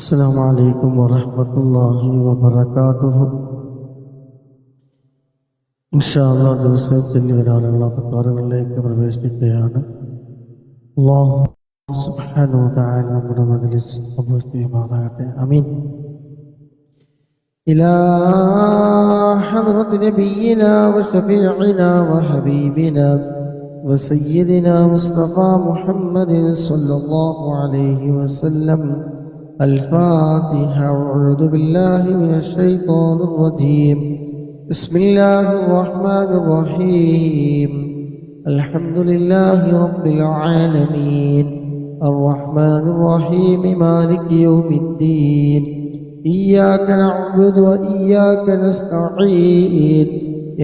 السلام عليكم ورحمة الله وبركاته. ഇൻഷാല്ലാ ദിവസത്തിൽ വരാനുള്ള തക്കാറുകളിലേക്ക് പ്രവേശിക്കുകയാണ്. അല്ലാഹു സുബ്ഹാനഹു വ തആല നമ്മുടെ മജ്ലിസ് ഖബൂൽ ചെയ്യുമാറാകട്ടെ. ആമീൻ. ഇലാ ഹദ്റത്തി നബിയിനാ വശഫീഇനാ വഹബീബിനാ വസയ്യിദിനാ മുസ്തഫ മുഹമ്മദിൻ സ്വല്ലല്ലാഹു അലൈഹി വസല്ലം. الفاتحة. أعوذ بالله من الشيطان الرجيم. بسم الله الرحمن الرحيم. الحمد لله رب العالمين الرحمن الرحيم مالك يوم الدين. إياك نعبد وإياك نستعين.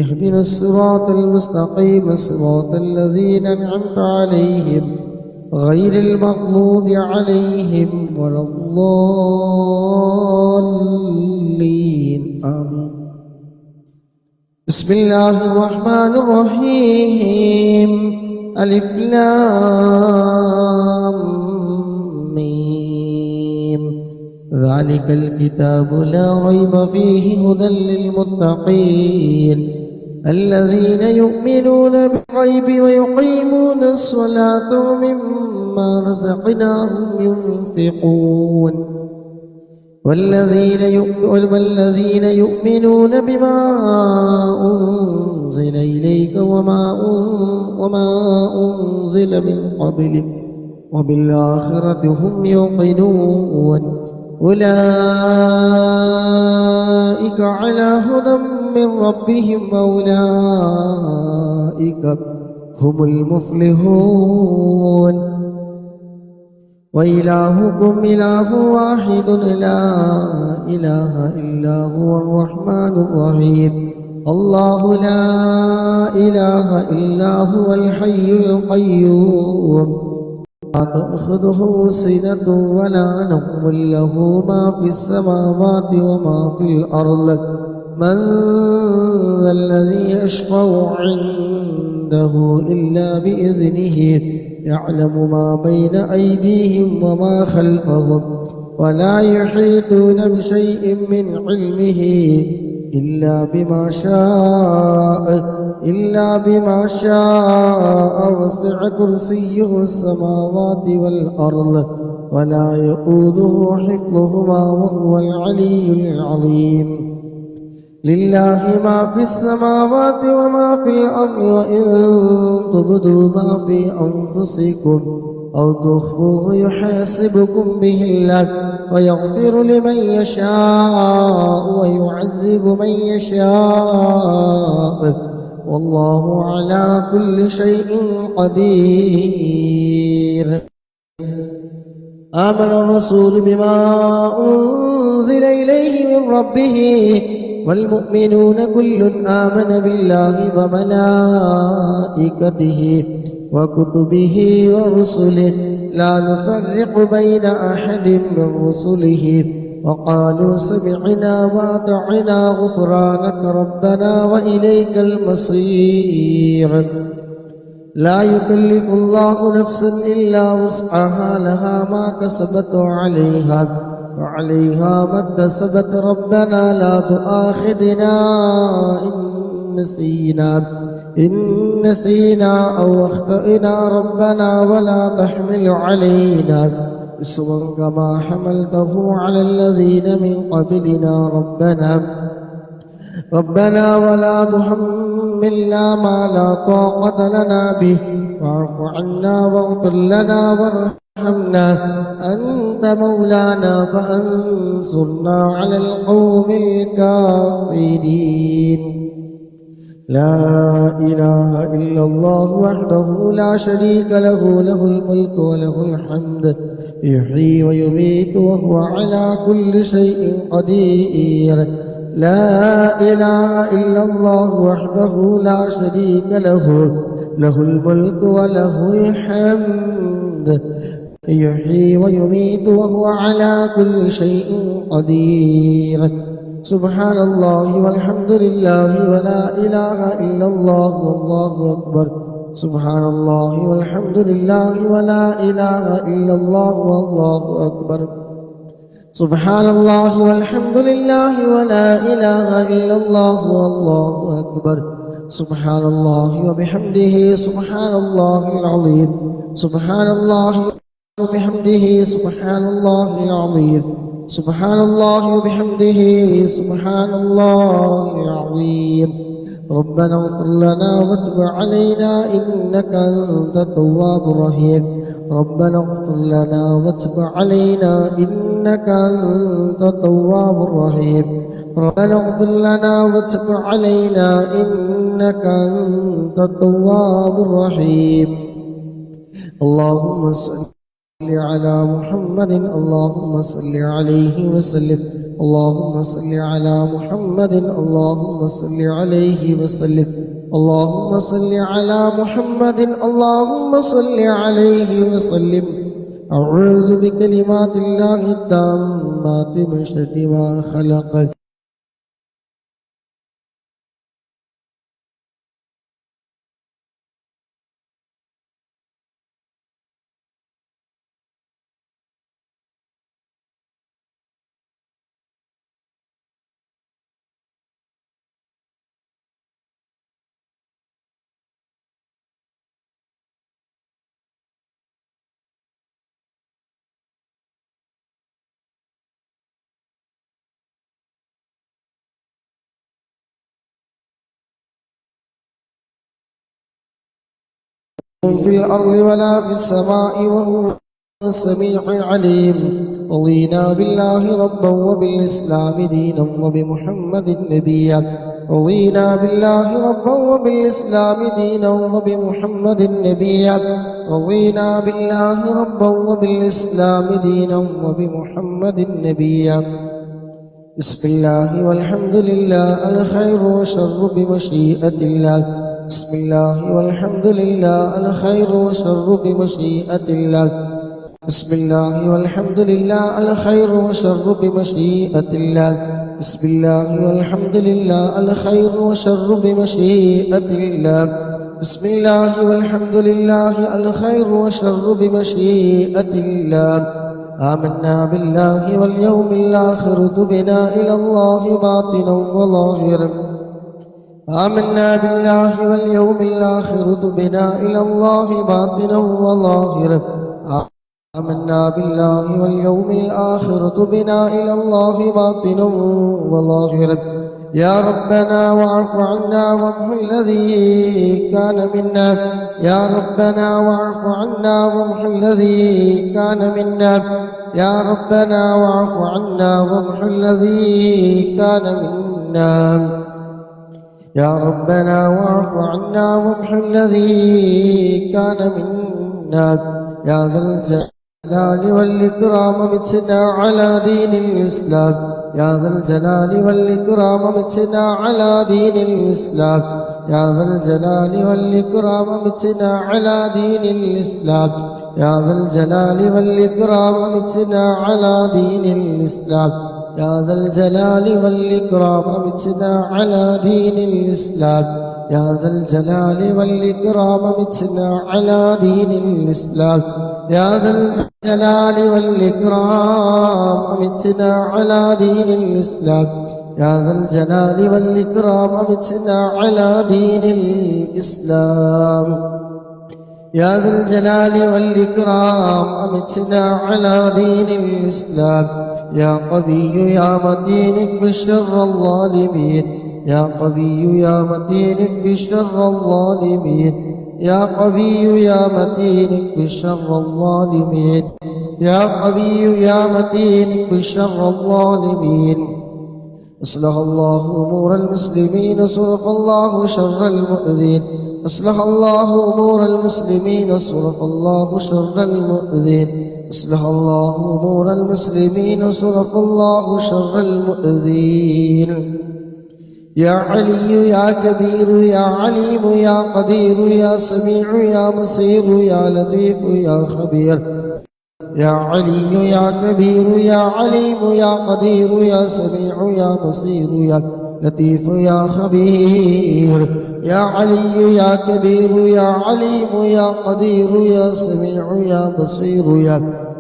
اهدنا الصراط المستقيم صراط الذين أنعمت عليهم غير المغضوب عليهم ولا الضالين. آمين. بسم الله الرحمن الرحيم. ألف لام ميم. ذلك الكتاب لا ريب فيه هدى للمتقين الذين يؤمنون بالغيب ويقيمون الصلاة ومما رزقناهم ينفقون والذين يؤمنون بما أنزل إليك وما أنزل من قبلك وبالآخرة هم يوقنون أولئك على هدى من ربهم وأولئك هم المفلحون. وإلهكم إله واحد لا إله إلا هو الرحمن الرحيم. الله لا إله إلا هو الحي القيوم لا تأخذه سنة ولا نوم له ما في السماوات وما في الأرض. من ذا الذي يشفع عنده إلا بإذنه يعلم ما بين أيديهم وما خلفهم ولا يحيطون بشيء من علمه إلا بما شاء وسع كرسيه السماوات والأرض ولا يؤوده حفظهما وهو العلي العظيم. لله ما في السماوات وما في الأرض وإن تبدوا ما في أنفسكم أو تخفوه يحاسبكم به الله ويغفر لمن يشاء ويعذب من يشاء والله على كل شيء قدير. آمن الرسول بما أنزل إليه من ربه والمؤمنون كل آمن بالله وملائكته وكتبه ورسله لا نفرق بين أحد من رسله وقالوا سمعنا وأطعنا غفرانك ربنا وإليك المصير. لا يكلف الله نفسا إلا وسعها لها ما كسبت وعليها ما اكتسبت. ربنا لا تؤاخذنا إن نسينا أو أخطأنا ربنا ولا تحمل علينا إصرا كما حملته على الذين من قبلنا ربنا ولا تحملنا ما لا طاقة لنا به واعف عنا واغفر لنا وارحمنا أنت مولانا فانصرنا على القوم الكافرين. لا إله إلا الله وحده لا شريك له الملك وله الحمد يحيي ويميت وهو على كل شيء قدير. لا إله إلا الله وحده لا شريك له الملك وله الحمد يحيي ويميت وهو على كل شيء قدير. سبحان الله والحمد لله ولا إله إلا الله والله أكبر. سبحان الله والحمد لله ولا إله إلا الله والله أكبر. سبحان الله والحمد لله ولا إله إلا الله والله أكبر سبحان الله وبحمده سبحان الله العظيم سبحان الله وبحمده سبحان الله العظيم سبحان الله وبحمده سبحان الله العظيم ربنا اغفر لنا وتب علينا إنك أنت التواب الرحيم ربنا اغفر لنا وتب علينا إنك أنت التواب الرحيم ربنا اغفر لنا وتب علينا إنك أنت التواب الرحيم اللهم صل على محمد اللهم صل عليه وسلم اللهم صل على محمد اللهم صل عليه وسلم اللهم صل على محمد اللهم صل عليه وسلم أعوذ بكلمات الله التامات من شر ما خلق في الأرض ولا في السماء وهو السميع العليم رضينا بالله ربا وبالإسلام دينا وبمحمد نبيا رضينا بالله ربا وبالإسلام دينا وبمحمد نبيا رضينا بالله ربا وبالإسلام دينا وبمحمد نبيا بسم الله والحمد لله الخير والشر بمشيئة الله بسم الله والحمد لله الخير والشر بمشيئة الله بسم الله والحمد لله الخير والشر بمشيئة الله بسم الله والحمد لله الخير والشر بمشيئة الله بسم الله والحمد لله الخير والشر بمشيئة الله آمنا بالله واليوم الآخر تبنا إلى الله باطنا وظاهرا آمنا بالله واليوم الآخر تبنا إلى الله باطنا وظاهرا آمنا بالله واليوم الآخر تبنا إلى الله باطنا وظاهرا يا ربنا واعف عنا وامح الذي كان منا يا ربنا واعف عنا وامح الذي كان منا يا ربنا واعف عنا وامح الذي كان منا يا ربنا واعف عنا وامح الذي كان منا يا ذا الجلال والإكرام متنا على دين الإسلام يا ذا الجلال والإكرام متنا على دين الإسلام يا ذا الجلال والإكرام متنا على دين الإسلام يا ذا الجلال والإكرام متنا على دين الإسلام يا ذا الجلال والإكرام متنا على دين الإسلام يا ذا الجلال والإكرام متنا على دين الإسلام يا ذا الجلال والإكرام متنا على دين الإسلام يا ذا الجلال والإكرام متنا على دين الإسلام يا ذا الجلال والإكرام أمتنا على دين الإسلام يا قوي يا متين بشر الظالمين يا قوي يا متين بشر الظالمين يا قوي يا متين بشر الظالمين يا قوي يا متين بشر الظالمين أصلح الله أمور المسلمين صرف الله شر المؤذين أصلح الله أمور المسلمين صرف الله شر المؤذين أصلح الله أمور المسلمين صرف الله شر المؤذين يا علي يا كبير يا عليم يا قدير يا سميع يا بصير يا لطيف يا خبير يا علي يا كبير يا عليم يا قدير يا سميع يا بصير يا لطيف يا خبير يا علي يا كبير يا عليم يا قدير يا سميع يا بصير يا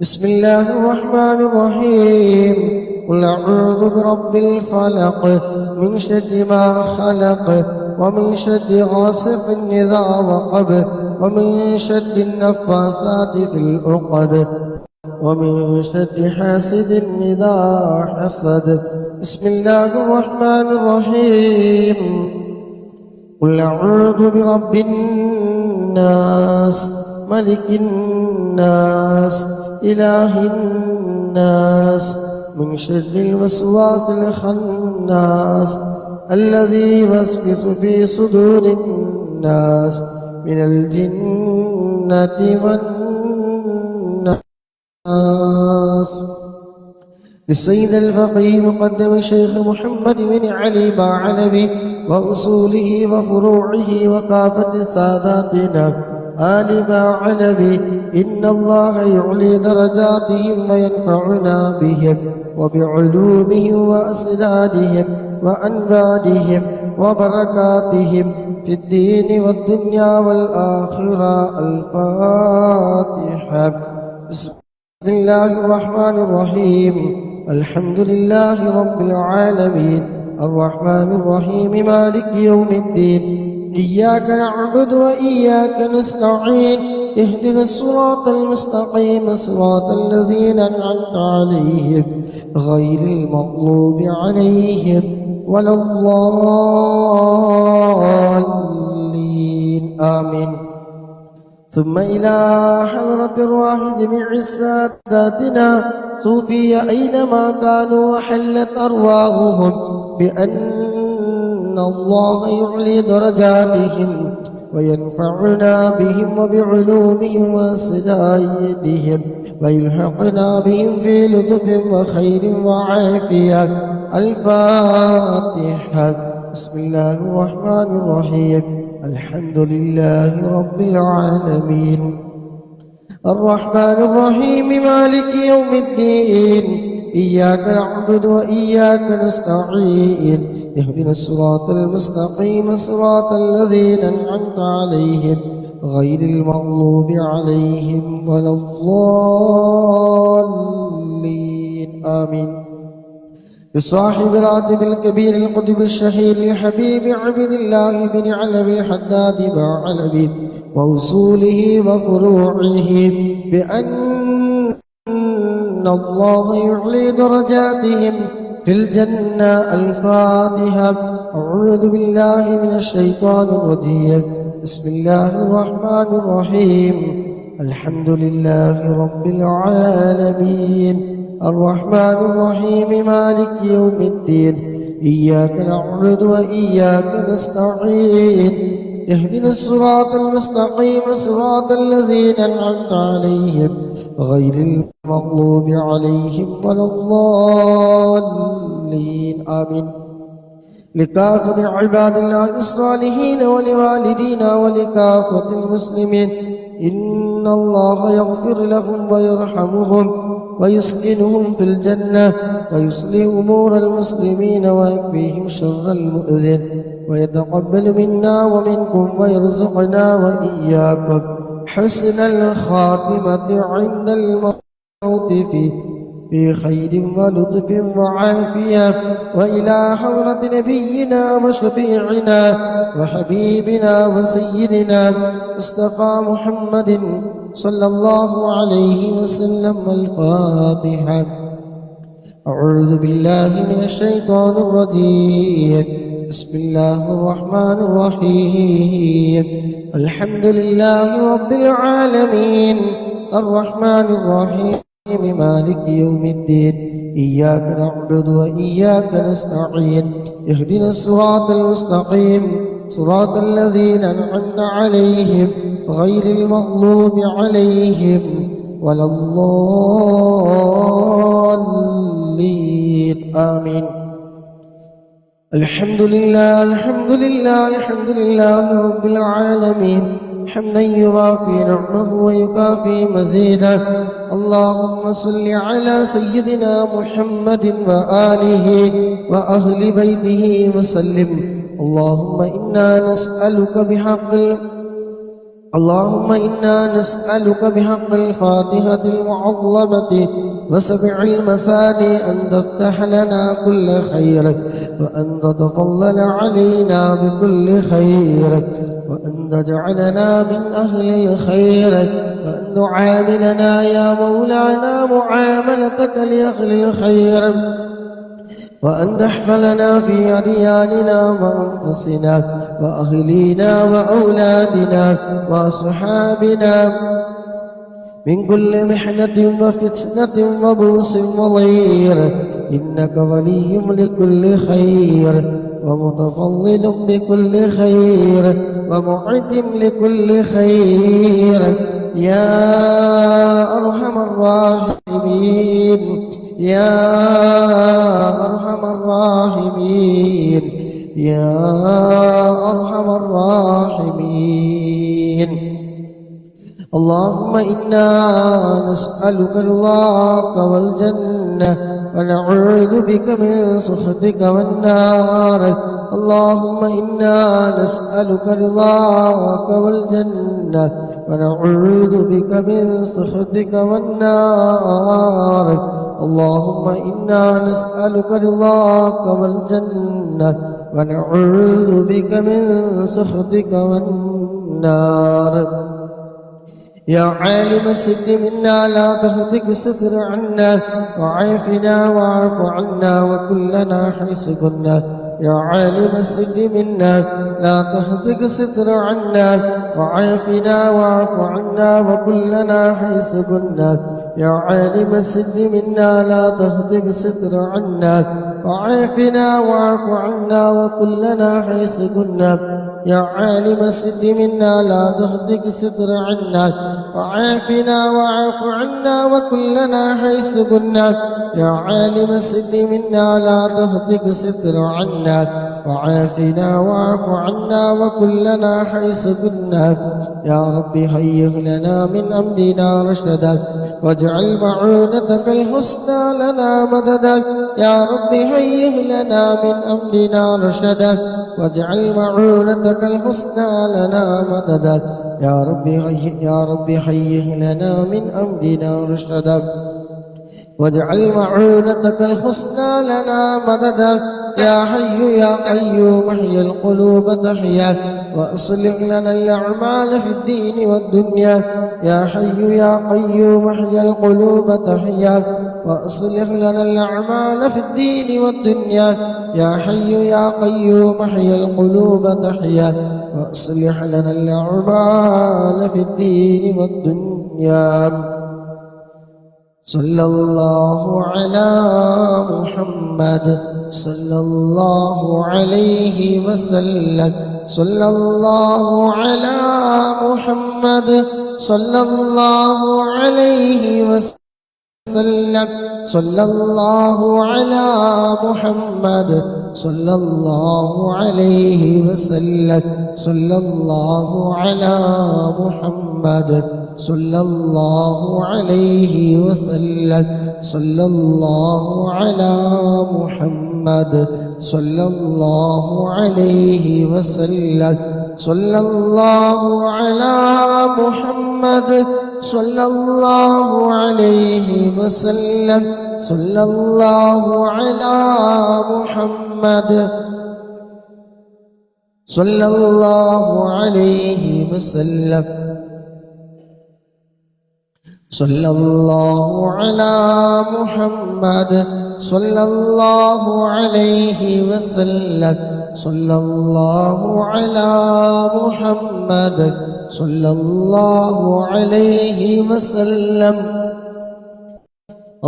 بسم الله الرحمن الرحيم قل أعوذ برب الفلق من شر ما خلق ومن شر غاسق إذا وقب ومن شر النفاثات في العقد ومن شر حاسد إذا حسد بسم الله الرحمن الرحيم قل أعوذ برب الناس ملك الناس إله الناس من شر الوسواس الخناس الذي يوسوس في صدور الناس من الجنة والناس. للسيد الفقيه مقدم الشيخ محمد بن علي بعلبي وأصوله وفروعه وكافة ساداتنا آل بعلبي إن الله يعلي درجاتهم وينفعنا بهم وبعلومهم وأسرارهم وأنبادهم وبركاتهم في الدين والدنيا والآخرة. الفاتحة. بسم الله الرحمن الرحيم الحمد لله رب العالمين الرحمن الرحيم مالك يوم الدين إياك نعبد وإياك نستعين اهدنا الصراط المستقيم صراط الذين أنعمت عليهم غير المغضوب عليهم ولا الضالين آمين. ثم إلى حضرة الروح جميع ساداتنا صوفية أينما كانوا وحلت أرواحهم بأن الله يعلي درجاتهم وينفعنا بهم وبعلومهم وسدايدهم ويلحقنا بهم في لطف وخير وعافية. الفاتحة. بسم الله الرحمن الرحيم الحمد لله رب العالمين الرحمن الرحيم مالك يوم الدين إياك نعبد وإياك نستعين اهدنا الصراط المستقيم صراط الذين أنعمت عليهم غير المغضوب عليهم ولا الضالين آمين. لصاحب الراتب الكبير القطب الشهير الحبيب عبد الله بن علوي الحداد بعلوي وأصوله وفروعه بأن الله يعلي درجاتهم في الجنة. الفاتحة. أعوذ بالله من الشيطان الرجيم بسم الله الرحمن الرحيم الحمد لله رب العالمين الرحمن الرحيم مالك يوم الدين إياك نعبد وإياك نستعين اهدنا الصراط المستقيم صراط الذين أنعمت عليهم غير المغضوب عليهم ولا الضالين آمين. لكافة عباد الله الصالحين ولوالدينا ولكافة المسلمين إن الله يغفر لهم ويرحمهم ويسكنهم في الجنة ويصلح أمور المسلمين ويكفيهم شر المؤذن ويتقبل منا ومنكم ويرزقنا وإياكم حسن الخاتمة عند الموت في خير ولطف وعافية. وإلى حضرة نبينا وشفيعنا وحبيبنا وسيدنا مصطفى محمد صلى الله عليه وسلم. الفاتحة. أعوذ بالله من الشيطان الرجيم بسم الله الرحمن الرحيم الحمد لله رب العالمين الرحمن الرحيم مالك يوم الدين إياك نعبد وإياك نستعين اهدنا الصراط المستقيم صراط الذين أنعمت عليهم غير المغضوب عليهم ولا الضالين آمين. الحمد لله الحمد لله الحمد لله رب العالمين حمدا يوافي نعمه ويكافي مزيده. اللهم صل على سيدنا محمد وآله وأهل بيته وسلم. اللهم إنا نسألك بحق اللهم إنا نسألك بحق الفاتحة المعظمة وسبع المثاني أن تفتح لنا كل خير، وأن تتفضل علينا بكل خير، وأن تجعلنا من أهل الخير، وأن تعاملنا يا مولانا معاملتك لأهل الخير، وأن تحفظنا في أدياننا وأنفسنا وأهلينا وأولادنا وأصحابنا من كل محنة وفتنة وبؤس وضير، إنك ولي لكل خير ومتفضل بكل خير ومعد لكل خير يا أرحم الراحمين، يا أرحم الراحمين، يا أرحم الراحمين. اللهم إنا نسألك رضاك والجنة ونعوذ بك من سخطك والنار. اللهم إنا نسألك رضاك والجنة ونعوذ بك من سخطك والنار. اللهم إنا نسألك رضاك والجنة ونعوذ بك من سخطك والنار. يا عالم السر منا لا تهتك الستر عنا، وعافنا واعف عنا وكلنا حيث كنا. يا عالم السر منا لا تهتك الستر عنا، وعافنا واعف عنا وكلنا حيث كنا. يا عالم السر منا لا تهتك الستر عنا، وعافنا واعف عنا وكلنا حيث كنا. يا عالم السر منا لا تهتك الستر عنا، وعافنا واعف عنا وكلنا حيث كنا. يا عالم السر منا لا تهتك الستر عنا، وعافنا واعف عنا وكلنا حيث كنا. يا رب هيئ لنا من أمرنا رشدا، واجعل معونتك الحسنى لنا مددا. يا رب هيئ لنا من أمرنا رشدا، واجعل معونتك الحسنى لنا مددا. يا رب هيئ لنا من أمرنا رشدا، واجعل معونتك الحسنى لنا مددا. يا حي يا قيوم احيِ القلوب تحيا، وأصلح لنا الأعمال في الدين والدنيا. يا حي يا قيوم احيِ القلوب تحيا، وأصلح لنا الأعمال في الدين والدنيا. يا حي يا قيوم احيِ القلوب تحيا، وأصلح لنا الأعمال في الدين والدنيا. صلى الله على محمد صلى الله عليه وسلم. صلى الله على محمد صلى الله عليه وسلم. صلى الله على محمد صلى الله عليه وسلم. صلى الله على محمد صلى الله عليه وسلم. صلى الله على محمد صلى الله عليه وسلم. صلى الله على محمد صلى الله عليه وسلم. صلى الله على محمد صلى الله عليه وسلم. صلى الله على محمد صلى الله عليه وسلم. صلى الله على محمد صلى الله عليه وسلم.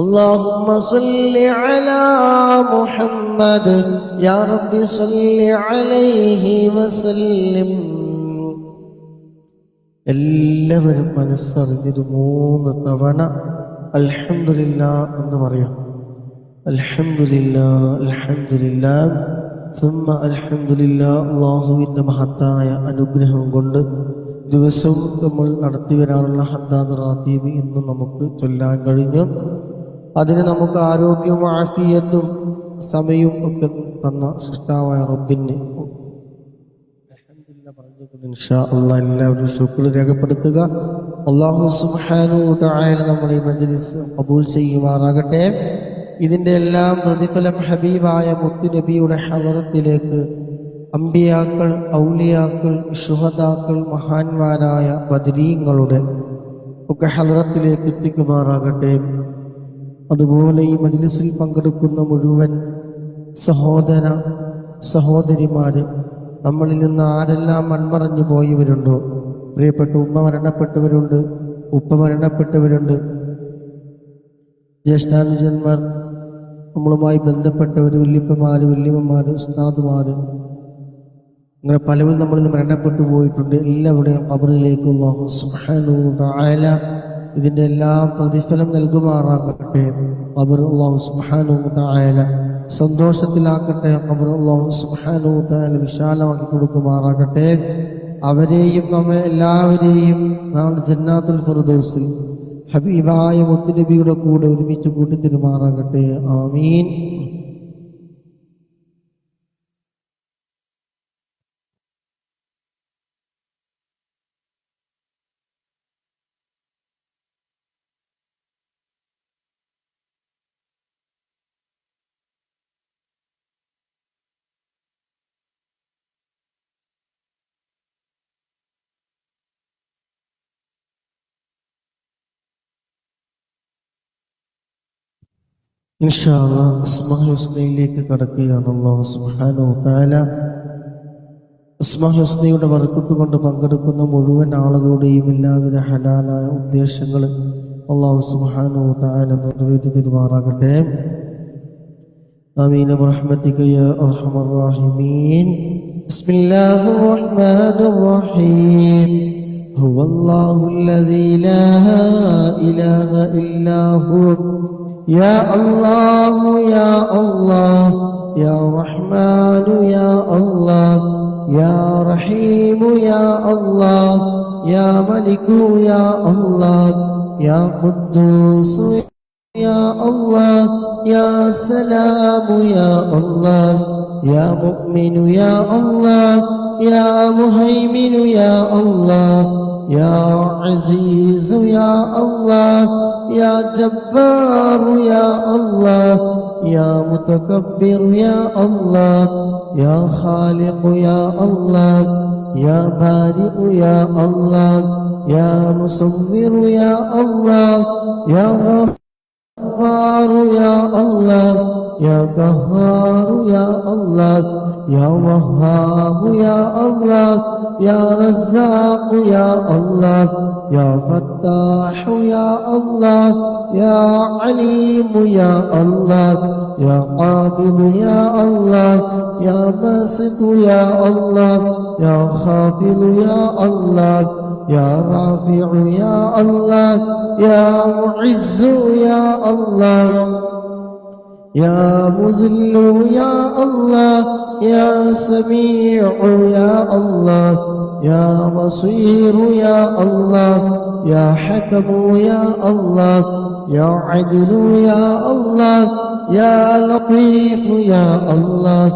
اللهم صل على محمد يا رب صل عليه وسلم. എല്ലാവരും മനസ്സറിഞ്ഞൊരു 3 തവണ അൽഹംദുലില്ലാഹ് എന്ന് പറയാം. അൽഹംദുലില്ലാഹ് അൽഹംദുലില്ലാഹ് സുമ്മ അൽഹംദുലില്ലാഹ്. അല്ലാഹുവിൻ്റെ മഹത്തായ അനുഗ്രഹം കൊണ്ട് ദിവസവും നമ്മൾ നടത്തി വരാറുള്ള ഹദ്ദാദ് റാത്തീബ് ഇന്ന് നമുക്ക് ചൊല്ലാൻ കഴിഞ്ഞു. അതിന് നമുക്ക് ആരോഗ്യവും ആഫിയത്തും സമയവും ഒക്കെ തന്ന സൃഷ്ടാവായ റബ്ബിന് അൽഹംദുലില്ലാഹ് പറഞ്ഞു. ഇൻഷാ അല്ലാഹ് എല്ലാവരും ശുക്ർ രേഖപ്പെടുത്തുക. അല്ലാഹു സുബ്ഹാനഹു വ തആല നമ്മുടെ ഈ മജ്ലിസ് ഖബൂൽ ചെയ്യുമാറാകട്ടെ. ഇതിൻ്റെ എല്ലാം പ്രതിഫലം ഹബീബായ മുത്തുനബിയുടെ ഹളറത്തിലേക്ക് അമ്പിയാക്കൾ, ഔലിയാക്കൾ, ശുഹദാക്കൾ, മഹാന്മാരായ ബദരീങ്ങളുടെ ഒക്കെ ഹളറത്തിലേക്ക് എത്തിക്കുമാറാകട്ടെ. അതുപോലെ ഈ മജ്ലിസിൽ പങ്കെടുക്കുന്ന മുഴുവൻ സഹോദര സഹോദരിമാര്, നമ്മളിൽ നിന്ന് ആരെല്ലാം മൺമറഞ്ഞു പോയവരുണ്ടോ, പ്രിയപ്പെട്ട ഉമ്മ മരണപ്പെട്ടവരുണ്ട്, ഉപ്പ മരണപ്പെട്ടവരുണ്ട്, ജ്യേഷ്ഠാനുജന്മാർ, നമ്മളുമായി ബന്ധപ്പെട്ടവർ, വല്യപ്പമാര്, വല്യമ്മമാര്, ഉസ്താദുമാര്, അങ്ങനെ പലവരും നമ്മളിൽ നിന്ന് മരണപ്പെട്ടു പോയിട്ടുണ്ട്. എല്ലാവരുടെയും ഖബറിലേക്ക് അല്ലാഹു സുബ്ഹാനഹു വ തആല ഇതിൻ്റെ എല്ലാം പ്രതിഫലം നൽകുമാറാകട്ടെ. ഖബർ അല്ലാഹു സുബ്ഹാനഹു വ തആല സന്തോഷത്തിലാക്കട്ടെ. ഖബർ അല്ലാഹു സുബ്ഹാനഹു വ തആല വിശാലമാക്കി കൊടുക്കുമാറാകട്ടെ. അവരെയും നമ്മെ എല്ലാവരെയും നാളെ ജന്നാത്തുൽ ഫിർദൗസിൽ ഹബീബായ മുത്തുനബിയുടെ കൂടെ ഒരുമിച്ച് കൂട്ടിത്തരുമാറാകട്ടെ. ആമീൻ. ഇൻഷാ അല്ലാഹ് അസ്മാഉൽ ഹുസ്നയിലേക്ക് കടക്കുകയാണ്. അല്ലാഹു സുബ്ഹാനഹു വ തആല അസ്മാഉൽ ഹുസ്നയുടെ ബർക്കത്ത് കൊണ്ട് പങ്കെടുക്കുന്ന മുഴുവൻ ആളുകളുടെയും എല്ലാവിധ ഹലാലായ ഉദ്ദേശങ്ങൾ അല്ലാഹു സുബ്ഹാനഹു വ തആല നിറവേറ്റി തരുമാറാകട്ടെ. ആമീൻ ബിറഹ്മതിക യാ അർഹമർ റഹീമീൻ. ബിസ്മില്ലാഹിർ റഹ്മാനിർ റഹീം. ഹുവല്ലാഹു അല്ലദീ ലാ ഇലാഹ ഇല്ലാ ഹു يا الله يا الله يا رحمن يا الله يا رحيم يا الله يا ملك يا الله يا قدوس يا الله يا سلام يا الله يا مؤمن يا الله يا مهيمن يا الله يا عزيز يا الله يا جبار يا الله يا متكبر يا الله يا خالق يا الله يا بارئ يا الله يا مصور يا الله يا غفار يا الله يا قهار يا الله يا وهاب يا الله يا رزاق يا الله يا فتاح يا الله يا عليم يا الله يا قابل يا الله يا باسط يا الله يا خافض يا الله يا رافع يا الله يا معز يا الله يا مذل يا الله يا سميع يا الله يا بصير يا الله يا حكم يا الله يا عدل يا الله يا لطيف يا الله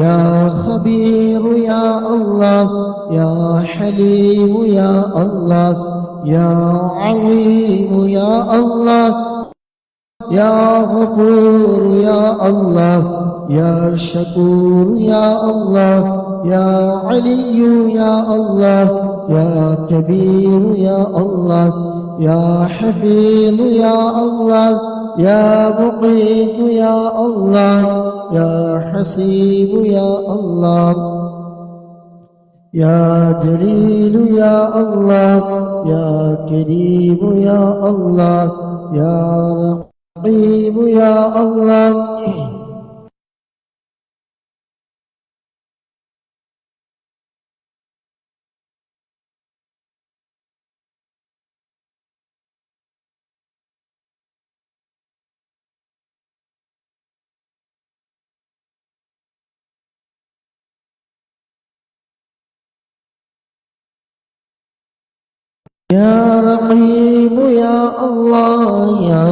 يا خبير يا الله يا حليم يا الله يا عظيم يا الله يا غفور يا الله يا شكور يا الله يا علي يا الله يا كبير يا الله يا حفيظ يا الله يا مقيت يا الله يا حسيب يا الله يا جليل يا الله يا كريم يا الله يا رقيب يا الله يا رقيب يا الله يا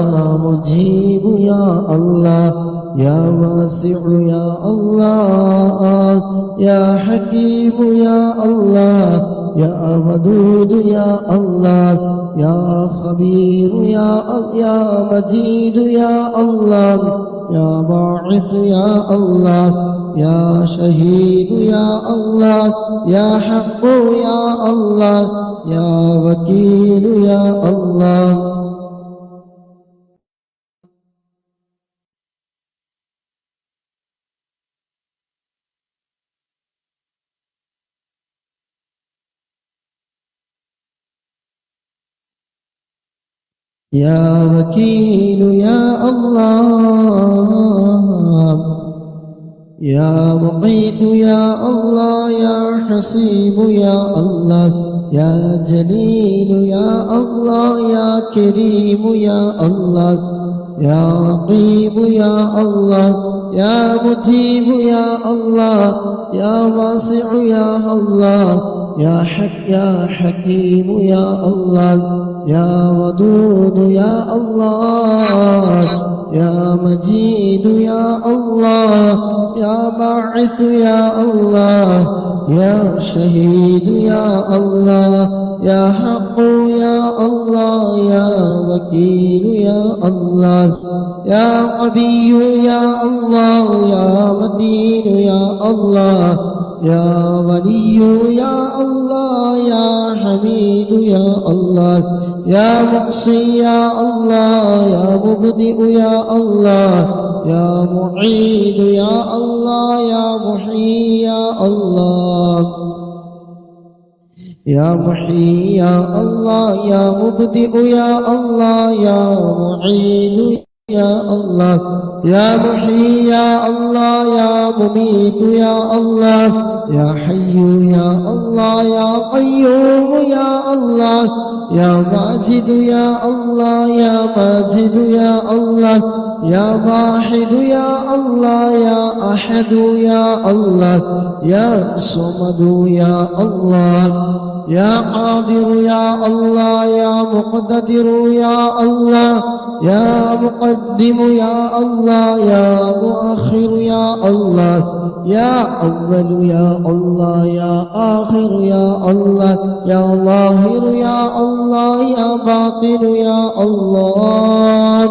مجيب يا الله يا واسع يا الله يا حكيم يا الله يا ودود يا الله يا خبير يا مجيد يا الله يا باعث يا الله يا شهيد يا الله يا حق يا الله يا وكيل يا الله يا وكيل يا الله يا مقيت يا الله يا حسيب يا الله يا جليل يا الله يا كريم يا الله يا رقيب يا الله يا مجيب يا الله يا واسع يا الله يا حكيم يا الله يا ودود يا الله يا مجيد يا الله يا باعث يا الله يا شهيد يا الله يا حق يا الله يا وكيل يا الله يا قوي يا الله يا متين يا الله يا ولي يا الله يا حميد يا الله يا محصي يا الله يا مبدئ يا الله يا معيد يا الله يا محيي يا الله يا محيي يا الله يا مبدئ يا الله يا معيد يا الله يا محيي يا الله يا مميت يا الله يا حي يا الله يا قيوم يا الله يا ماجد يا الله يا ماجد يا الله يا واحد يا الله يا أحد يا الله يا صمد يا الله يا قادر يا الله يا مقتدر يا الله يا مقدم يا الله يا مؤخر يا الله يا أول يا الله يا آخر يا الله يا ظاهر يا الله يا باطن يا الله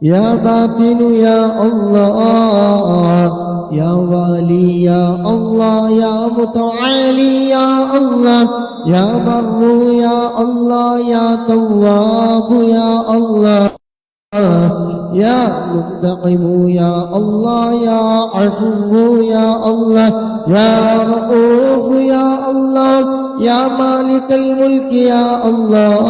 يا باطن يا الله يا والي يا الله يا متعالي يا الله يا بر يا الله يا تواب يا الله يا منتقم يا الله يا عفو يا الله يا رؤوف يا الله يا مالك الملك يا الله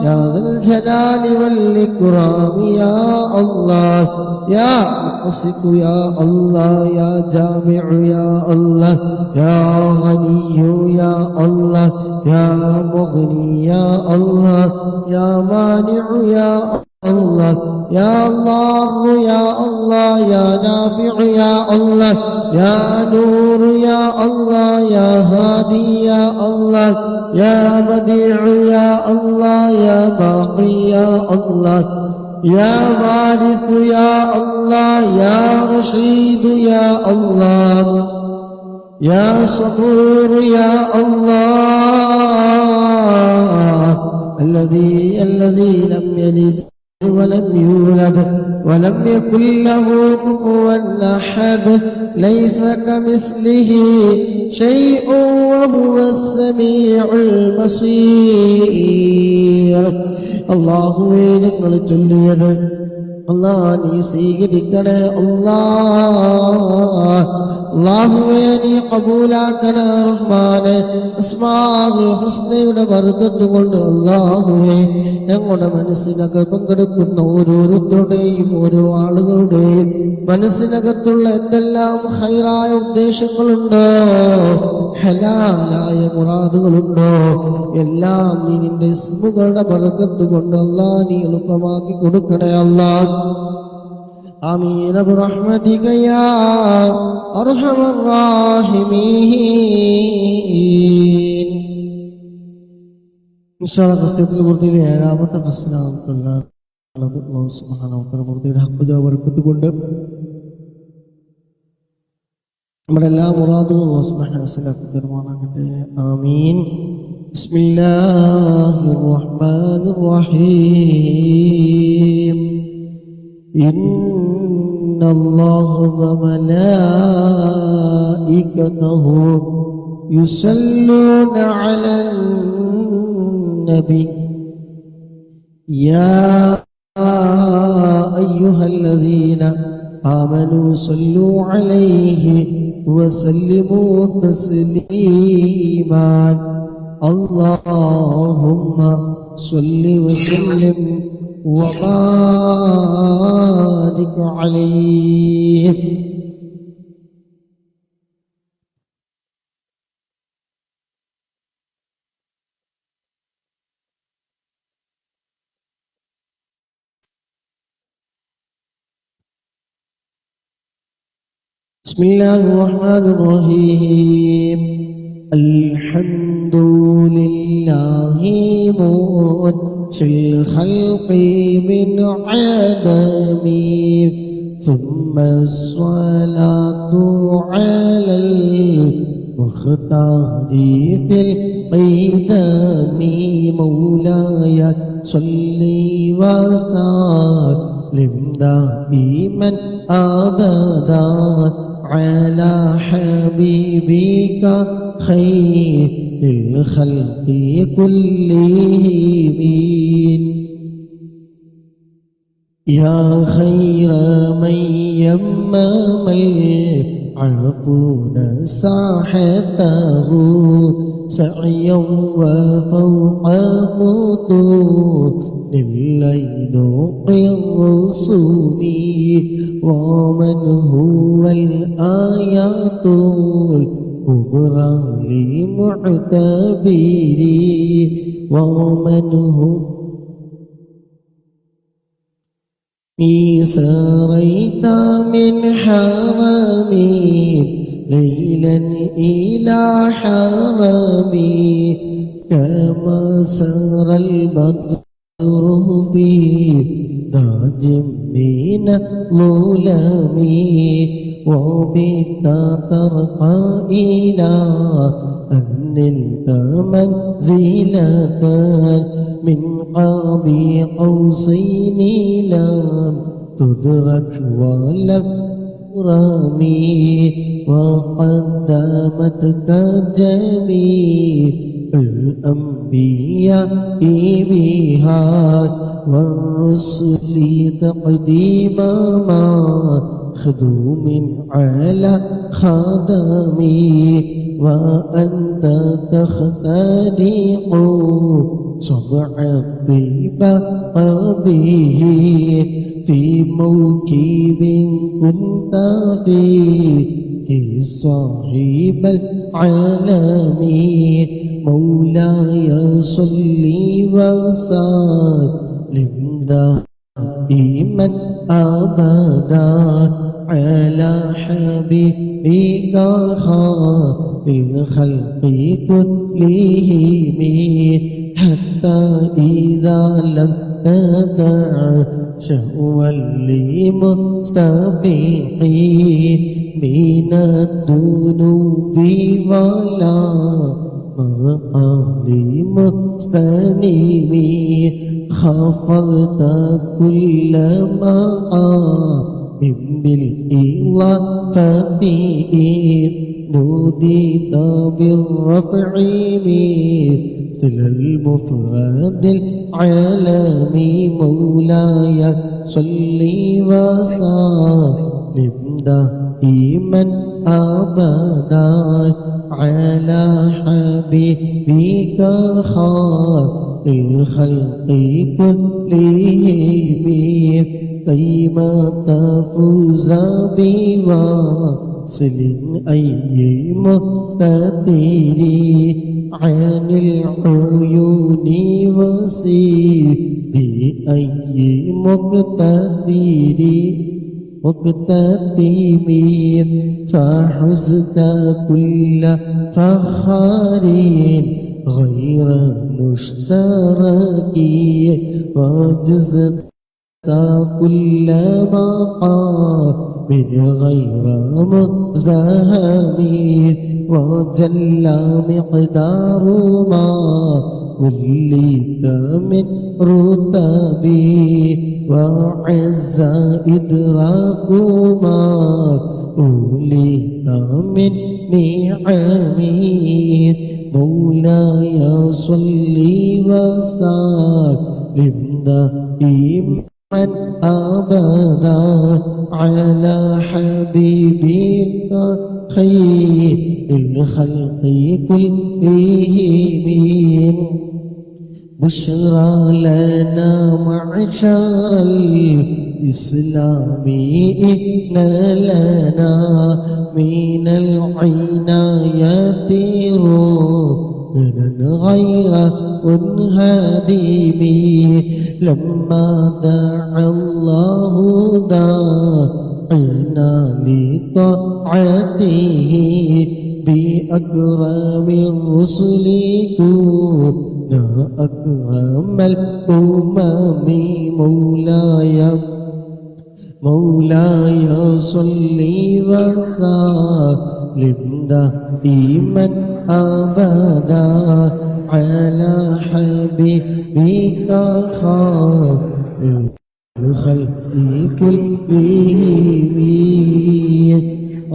يا ذا الجلال والإكرام يا الله يا مقسط يا الله يا جامع يا الله يا غني يا الله يا مغني يا الله يا مانع يا الله يا ضار يا الله يا نافع يا الله يا نور يا الله يا هادي يا الله يا بديع يا الله يا باقي يا الله يا وارث يا الله يا رشيد يا الله يا صبور يا الله الذي لم يلد ولم يولد ولم يكن له كفوا أحد ليس كمثله شيء وهو السميع البصير അല്ലാഹുവേ ഞങ്ങൾ ചൊല്ലിയത് അല്ലാഹ് നീ സ്വീകരിക്കണേ അല്ലാഹുവേ നീ കബൂലാക്കണേ റഹ്മാനെ അസ്മാഉൽ ഹുസ്നയുടെ ബർക്കത്ത് കൊണ്ട് അല്ലാഹുവേ ഞങ്ങളുടെ മനസ്സിനകത്ത് പങ്കെടുക്കുന്ന ഓരോരുത്തരുടെയും ഓരോ ആളുകളുടെയും മനസ്സിനകത്തുള്ള എന്തെല്ലാം ഖൈറായ ഉദ്ദേശങ്ങളുണ്ടോ ഹലാലായ മുറാദുകളുണ്ടോ എല്ലാം നീ നിന്റെ ഇസ്മുകളുടെ ബർക്കത്ത് കൊണ്ട് അല്ലാഹ് നീ എളുപ്പമാക്കി കൊടുക്കണേ അല്ലാഹ് آمين برحمتك يا أرحم الراحمين إن شاء الله قصة القرطبي 7 فصل അല്ലാഹു സുബ്ഹാനഹു വ തആല മുർദിയുടെ ഹഖ് ബർക്കത്ത് കൊണ്ട് നമ്മുടെ എല്ലാ മുറാദുകളും അല്ലാഹു സുബ്ഹാനഹു മനസ്സിലാക്കി തരുമാറാകട്ടെ. ആമീൻ. ബിസ്മില്ലാഹിർ റഹ്മാനിർ റഹീം. ഇന്നല്ലാഹ വ മലായികതഹു യുസല്ലൂന അലൻ നബി യാ അയ്യുഹല്ലദീന ആമനൂ സല്ലൂ അലൈഹി وسلموا تسليما اللهم صل وسلم وبارك عليه. بسم الله الرحمن الرحيم. الحمد لله منشئ الخلق من عدم ثم الصلاة على المختار في القدم مولاي صل وسلم دائما أبدا على حبيبك خير الخلق كلهم يا خير من يمم العفون ساحته سعيا وفوق مطون الليل الرسوم ومن هو الآيات الكبرى لمعتبرين ومن هو سريت من حرمي ليلا إلى حرمي كما سر البدر في داج من ظلمي وبت ترقى إلى أن نلت منزلة من قاب قوسين لم تدرك ولم ترمي وقدمتك جميع الأنبياء بها والرسل تقديما ما خدوم على خدمي وأنت تخترق صبع ببقبه في موكب كنت فيه صاحب العالمين مولاي صل وسلم دائما أبدا على حبيبك خير الخلق كلهم حتى إذا لم تدع شهوا لمستبيحين من الذنوب ولا مرأى لمستنيمين خفضت كل مقام بالإضافة نوديت بالرفع مثل المفرد العالمي مولاي صل وسلم دائما أبدا على حبيبك خير الخلق كلهم كيما تفوز بواصل أي مستتر عن العيون وسير بأي مقتدم فحزت كل فخار غير مشترك وجزت كل مقام غير مزدهم وجل مقدار ما وليت من رتبي وعز إدراك ما أوليت من نعمي مولاي صل وسلم دائما أبدا على حبيبك خير الخلق كلهم بشرى لنا معشر الإسلام إن لنا من العناية ركنا غير منهدم لما دعا الله داعنا لطاعته بأكرم الرسل كنا أكرم الأمم مولاي صل وسلم دائما أبدا على حبيبك خير الخلق كلهم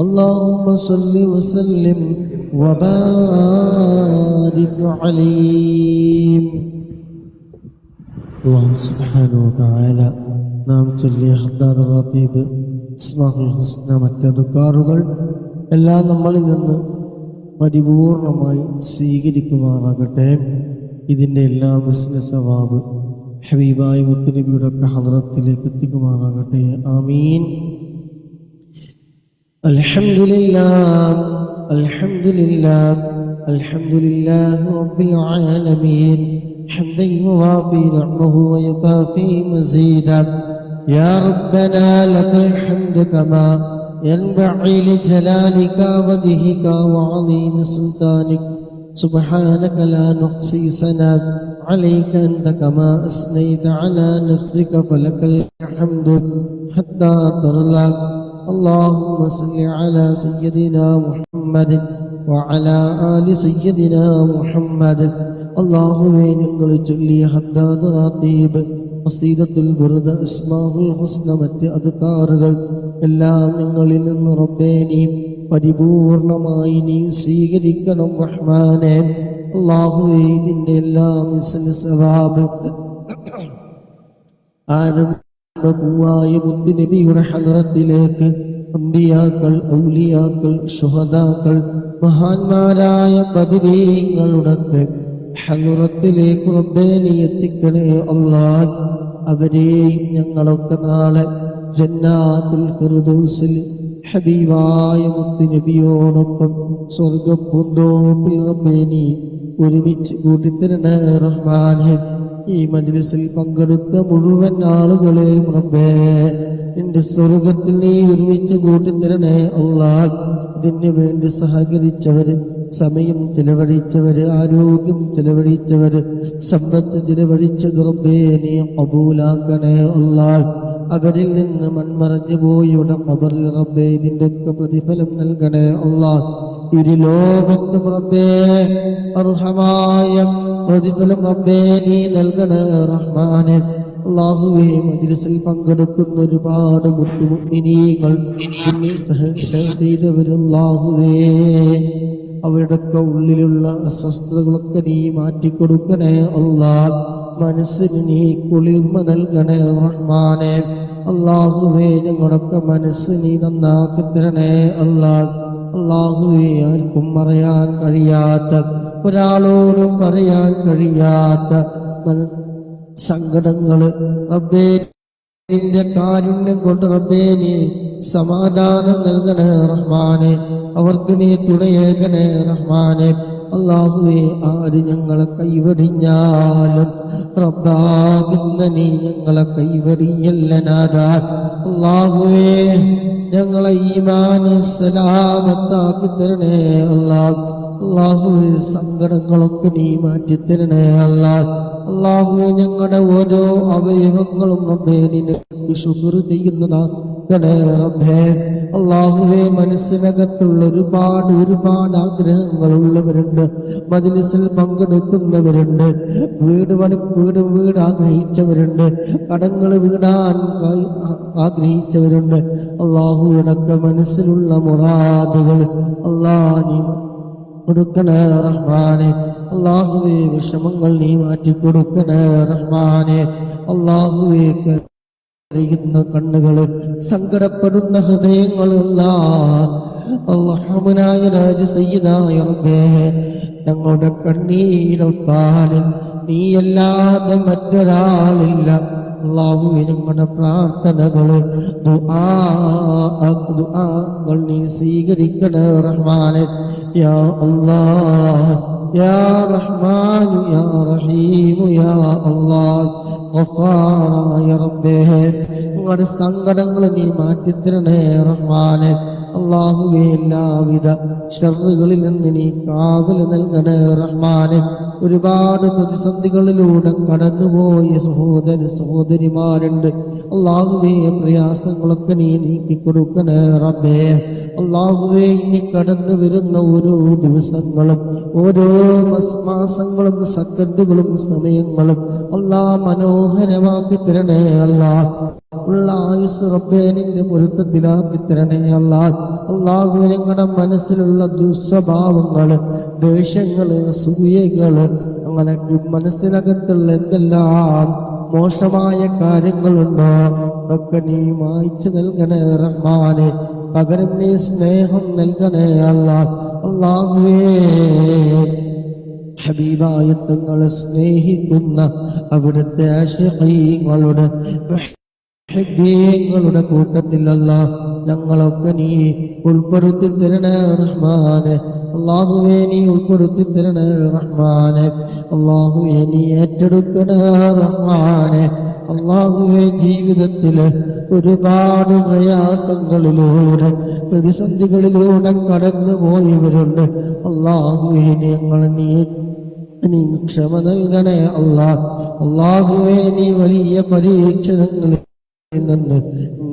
اللهم صل وسلم وبارك عليه. الله سبحانه وتعالى നാം ചൊല്ലിയ ഹദ്ദാദ് റാത്തീബ് ഇസ്മാഉൽ ഹുസ്ന മറ്റതുക്കാറുകൾ എല്ലാം നമ്മളിൽ നിന്ന് പരിപൂർണമായി സ്വീകരിക്കുമാറാകട്ടെ. ഇതിൻ്റെ എല്ലാ ബിസിനസ് സവാബ് ഹബീബായ മുത്തുനബിയുടെ ഒക്കെ ഹദ്റത്തിലേക്ക് എത്തിക്കുമാറാകട്ടെ. ആമീൻ. അൽഹംദുലില്ലാഹ് അൽഹംദുലില്ലാഹ് അൽഹംദുലില്ലാഹി റബ്ബിൽ ആലമീൻ حمدا يوافي نعمه ويكافي مزيدا. يا ربنا لك الحمد كما ينبغي لجلالك ووجهك وعظيم سلطانك. سبحانك لا نحصي ثناء عليك أنت كما أثنيت على نفسك فلك الحمد حتى ترضى. اللهم صل على سيدنا محمد وعلى آل سيدنا محمد. അല്ലാഹുവേ, ഞങ്ങൾ ചൊല്ലിയ ഹദ്ദാദ് റാത്തീബ് ഖസീദത്തുൽ ബുർദ ഇസ്മാഉൽ ഹുസ്ന മറ്റ് അദ്കാറുകൾ എല്ലാം ഞങ്ങളിൽ നിന്ന് റബ്ബേ നീ പരിപൂർണമായി നീ സ്വീകരിക്കണം റഹ്മാനേ. അല്ലാഹുവേ, ഇതിൻ്റെ എല്ലാ മിസ്ൽ സവാബ് ആനന്ദപൂവായ മുത്തുനബിയുടെ ഹദ്റത്തിലേക്ക് അമ്പിയാക്കൾ, ഔലിയാക്കൾ, ശുഹദാക്കൾ, മഹാന്മാരായ ബദരീങ്ങളുടെ ഹദ്റത്തിലേക്ക് റബ്ബേ നീ എത്തിക്കണേ അല്ലാഹ്. അവരെയും ഞങ്ങളൊക്കെ നാളെ ജന്നാത്തുൽ ഫിർദൗസിൽ ഹബീബായ മുത്തുനബിയോടൊപ്പം സ്വർഗ്ഗപ്പൂന്തോപ്പിൽ റബ്ബേ നീ ഒരുമിച്ച് കൂട്ടിത്തരണേ റഹ്മാനേ. ഈ മജ്ലിസിൽ പങ്കെടുത്ത മുഴുവൻ ആളുകളെയും റബ്ബേ നിന്റെ സ്വർഗത്തിൽ നീ ഒരുമിച്ച് കൂട്ടിത്തരണേ അല്ലാഹ്. ഇതിനു വേണ്ടി സഹകരിച്ചവര്, സമയം ചെലവഴിച്ചവര്, ആരോഗ്യം ചെലവഴിച്ചവര്, സമ്പത്ത് ചെലവഴിച്ചത് റബ്ബേ നീ ഖബൂലാക്കണേ അല്ലാഹ്. അവരിൽ നിന്ന് മൺമറഞ്ഞു പോയുടെ ഖബറിൽ റബ്ബേ ഇതിന്റെ ഒക്കെ പ്രതിഫലം നൽകണേ അല്ലാഹ്. ഇരു ലോകത്തും റബ്ബേ അർഹമായ പ്രതിഫലം റബ്ബേ നീ നൽകണേ റഹ്മാനേ. അല്ലാഹുവേ, മജ്ലിസിൽ പങ്കെടുക്കുന്ന ഒരുപാട് മുഅ്മിനീങ്ങൾ ചെയ്തവരല്ലാഹുവേ, അവരുടെയൊക്കെ ഉള്ളിലുള്ള അസ്വസ്ഥതകളൊക്കെ നീ മാറ്റിക്കൊടുക്കണേ അല്ലാഹ്. മനസ്സിന് നീ കുളിർമ നൽകണേ റഹ്മാനേ. അല്ലാഹുവേ, ഞങ്ങളുടെയൊക്കെ മനസ്സ് നീ നന്നാക്കി തരണേ അല്ലാഹ്. അല്ലാഹുവേ, ആർക്കും പറയാൻ കഴിയാത്ത, ഒരാളോടും പറയാൻ കഴിയാത്ത സങ്കടങ്ങള് റബ്ബേ നിന്റെ കാരുണ്യം കൊണ്ട് റബ്ബേ നീ സമാധാനം നൽകണേ റഹ്മാനെ. അവർക്ക് നീ തുണയേകണേ റഹ്മാനെ. അല്ലാഹുവേ, ആര് ഞങ്ങളെ കൈവടിഞ്ഞാലും റബ്ബാകുന്ന നീ ഞങ്ങളെ കൈവടിയല്ല നാഥാ. അല്ലാഹുവേ, ഞങ്ങളെ ഈമാന് സലാമത്താക്കി തരണേ അല്ലാഹ്. അല്ലാഹുവേ സങ്കടങ്ങളൊക്കെ നീ മാറ്റിത്തരണേ അല്ലാ. അല്ലാഹുവേ ഞങ്ങളുടെ ഓരോ അവയവങ്ങളും റബ്ബേ നിനക്ക് ശുക്ർ ചെയ്യുന്നതാക്കണേ റബ്ബേ. അല്ലാഹുവേ മനസ്സിനകത്തുള്ള ഒരുപാട് ആഗ്രഹങ്ങളുള്ളവരുണ്ട്, മജ്‌ലിസിൽ പങ്കെടുക്കുന്നവരുണ്ട്, വീട് ആഗ്രഹിച്ചവരുണ്ട്, കടങ്ങൾ വീടാൻ ആഗ്രഹിച്ചവരുണ്ട്. അല്ലാഹുവിനൊക്കെ മനസ്സിലുള്ള മുറാദുകൾ അല്ലാഹ് നീ കൊടുക്കണേ റഹ്മാനെ. അല്ലാഹുവേ വിഷമങ്ങൾ നീ മാറ്റിക്കൊടുക്കണേ റഹ്മാനെ. അല്ലാഹുവേ അറിയുന്ന കണ്ണുകള്, സങ്കടപ്പെടുന്ന ഹൃദയങ്ങളല്ല അല്ലാഹുനായ രാജ സയ്യിദായ റബ്ബേ, ഞങ്ങളുടെ കണ്ണീരൊപ്പാന് നീയല്ലാതെ മറ്റൊരാളില്ല. അല്ലാഹുവേ ഞങ്ങളുടെ പ്രാർത്ഥനകള് ദുആകൾ നീ സ്വീകരിക്കണേ റഹ്മാനെ. യാ അല്ലാഹ് യാ റഹ്മാനു യാ റഹീമു യാ അല്ലാഹ് ഗഫാറായ റബ്ബേ, ഞങ്ങളുടെ സങ്കടങ്ങൾ നീ മാറ്റിത്തരണേ റഹ്മാനെ. അല്ലാഹുവേ എല്ലാവിധ ശർറുകളിൽ നിന്ന് നീ കാവൽ നൽകണേ റഹ്മാനെ. ഒരുപാട് പ്രതിസന്ധികളിലൂടെ കടന്നുപോയ സഹോദരിമാരുണ്ട്. അല്ലാഹുവേ പ്രയാസങ്ങളൊക്കെ നീ നീക്കിക്കൊടുക്കണേ റബ്ബേ. അല്ലാഹുവേ ഇനി കടന്നു വരുന്ന ഓരോ ദിവസങ്ങളും ഓരോ മാസങ്ങളും സെക്കൻഡുകളും സമയങ്ങളും അല്ലാഹ് മനോഹരമാക്കി തരണേ അല്ലാഹ്. ഉള്ള ആയുസ് റബ്ബേ നിന്റെ പൊരുത്തത്തിലാക്കി തരണേ അല്ലാഹ്. അല്ലാഹുവേ ഞങ്ങളുടെ മനസ്സിലുള്ള ദുസ്വഭാവങ്ങള്, ദേഷ്യങ്ങള്, സൂയകള്, അങ്ങനെ മനസ്സിനകത്തുള്ള എന്തെല്ലാം മോശമായ കാര്യങ്ങളുണ്ടോ അതൊക്കെ നീ മായ്ച്ചു നൽകണേ റഹ്മാനെ. പകരം നീ സ്നേഹം നൽകണേ അല്ലാഹ്. അല്ലാഹുവേ ഹബീബായ തങ്ങളെ സ്നേഹിക്കുന്ന അവിടുത്തെ ആശിഖീങ്ങളുടെ ഹബീബുകളുടെ കൂട്ടത്തിലല്ല ഞങ്ങളൊക്കെ നീ ഉൾപ്പെടുത്തി തരണേ റഹ്മാനെ. അല്ലാഹുവേ നീ ഉൾപ്പെടുത്തി തരണേ റഹ്മാനെ. അല്ലാഹുവേ നീ ഏറ്റെടുക്കണേ റഹ്മാനെ. അല്ലാഹുവേ ജീവിതത്തില് ഒരുപാട് പ്രയാസങ്ങളിലൂടെ പ്രതിസന്ധികളിലൂടെ കടന്നു പോയവരുണ്ട്. അല്ലാഹുവേ ഞങ്ങൾ നീ ക്ഷമ നൽകണേ അല്ലാഹ്. അല്ലാഹുവേ നീ വലിയ പരീക്ഷണങ്ങളിൽ നിന്ന്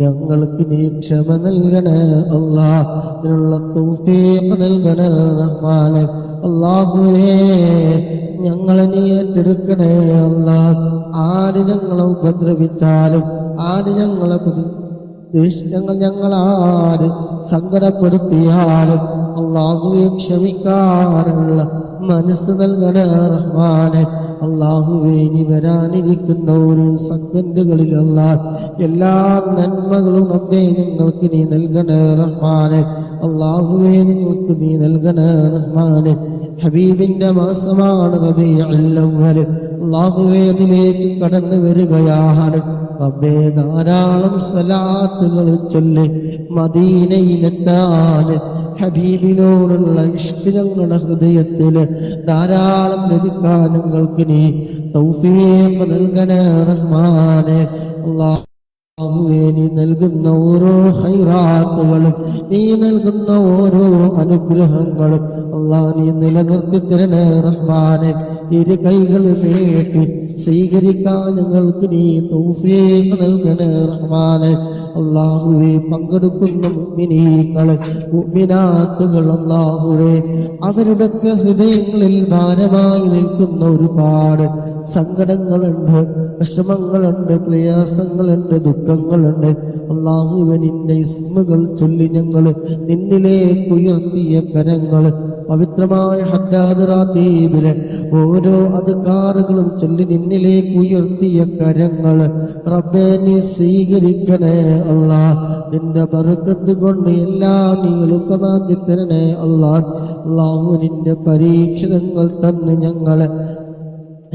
ഞങ്ങൾക്ക് നീ ക്ഷമ നൽകണേ അല്ലാഹ്. ഇതിനുള്ള തൗഫീഖ് നൽകണേ റഹ്മാനെ. അല്ലാഹുവേ ഞങ്ങളെ നീ ഏറ്റെടുക്കണേ അല്ലാഹ്. ആര് ഞങ്ങളെ ഉപദ്രവിച്ചാലും ആര് ഞങ്ങളെ ഞങ്ങളാര് സങ്കടപ്പെടുത്തിയാലും അല്ലാഹുവേ ക്ഷമിക്കാനുള്ള മനസ്സ് നൽകണേ റഹ്മാനെ. അല്ലാഹുവേ ഇനി വരാനിരിക്കുന്ന ഒരു സെക്കൻഡുകളിലല്ല എല്ലാ നന്മകളും റബ്ബേ ഞങ്ങൾക്ക് നീ നൽകണേ റഹ്മാനെ. അല്ലാഹുവേ നിങ്ങൾക്ക് നീ നൽകണേ റഹ്മാനെ. ഹബീബിന്റെ മാസമാണ് റബീഉൽ അവ്വൽ. അല്ലാഹുവേ അതിലേക്ക് കടന്നു വരികയാണ് റബ്ബേ. ധാരാളം സ്വലാത്തുകൾ ചൊല്ലി മദീനയിലെത്താൻ ഹബീബിനോടുള്ള ഇഷ്ക് ഞങ്ങളുടെ ഹൃദയത്തിൽ ധാരാളം ലഭിക്കാൻ ഞങ്ങൾക്ക് നീ തൗഫീഖ് നൽകണേ റഹ്മാനെ. അല്ലാഹുവേ നീ നൽകുന്ന ഓരോ ഖൈറാത്തുകളും നീ നൽകുന്ന ഓരോ അനുഗ്രഹങ്ങളും അല്ലാഹ് നീ നിലനിർത്തി തരണേ റഹ്മാനെ. ഇരു കൈകൾ നീട്ടി സ്വീകരിക്കാൻ ഞങ്ങൾക്ക് നീ തൗഫീഖ് നൽകണേ റഹ്മാനെ. അല്ലാഹുവേ പങ്കെടുക്കുന്ന മുഅ്മിനീങ്ങളെ മുഅ്മിനാത്തുകൾ അല്ലാഹുവേ അവരുടെയൊക്കെ ഹൃദയങ്ങളിൽ ഭാരമായി നിൽക്കുന്ന ഒരുപാട് സങ്കടങ്ങളുണ്ട്, വിഷമങ്ങളുണ്ട്, പ്രയാസങ്ങളുണ്ട്, ദുഃഖങ്ങളുണ്ട്. അല്ലാഹുവേ നിന്റെ ഇസ്മുകൾ ചൊല്ലി ഞങ്ങൾ നിന്നിലേക്ക് ഉയർത്തിയ കരങ്ങൾ പവിത്രമായ ഹദ്ദാദ് റാത്തീബിലെ ഓരോ അദ്കാറുകളും ചൊല്ലി നിന്നിലേക്ക് ഉയർത്തിയ കരങ്ങൾ റബ്ബേ നീ സ്വീകരിക്കണേ അല്ലാഹ്. നിന്റെ ബർക്കത്ത് കൊണ്ട് എല്ലാം നീ എളുപ്പമാക്കി തരണേ അല്ലാഹ്. അല്ലാഹു നിന്റെ പരീക്ഷണങ്ങൾ തന്ന് ഞങ്ങളെ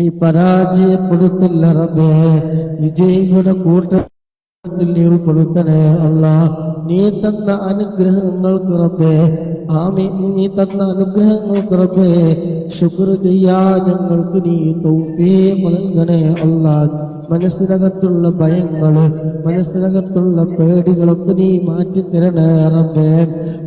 ഈ പരാജയപ്പെടുത്തില്ല റബ്ബേ. വിജയികളുടെ കൂട്ട നീ ഉൾപ്പെടുത്തണേ അല്ലാ. നീ തന്ന അനുഗ്രഹങ്ങൾക്ക് റബ്ബേ ആമീൻ. നീ തന്ന അനുഗ്രഹങ്ങൾക്ക് റബ്ബേ ശുക്ർ ചെയ്യാൻ ഞങ്ങൾക്ക് നീ തൗഫീഖ് നൽകണേ അല്ലാ. മനസ്സിനകത്തുള്ള ഭയങ്ങള്, മനസ്സിനകത്തുള്ള പേടികളൊക്കെ നീ മാറ്റിത്തരണേ റബ്ബേ.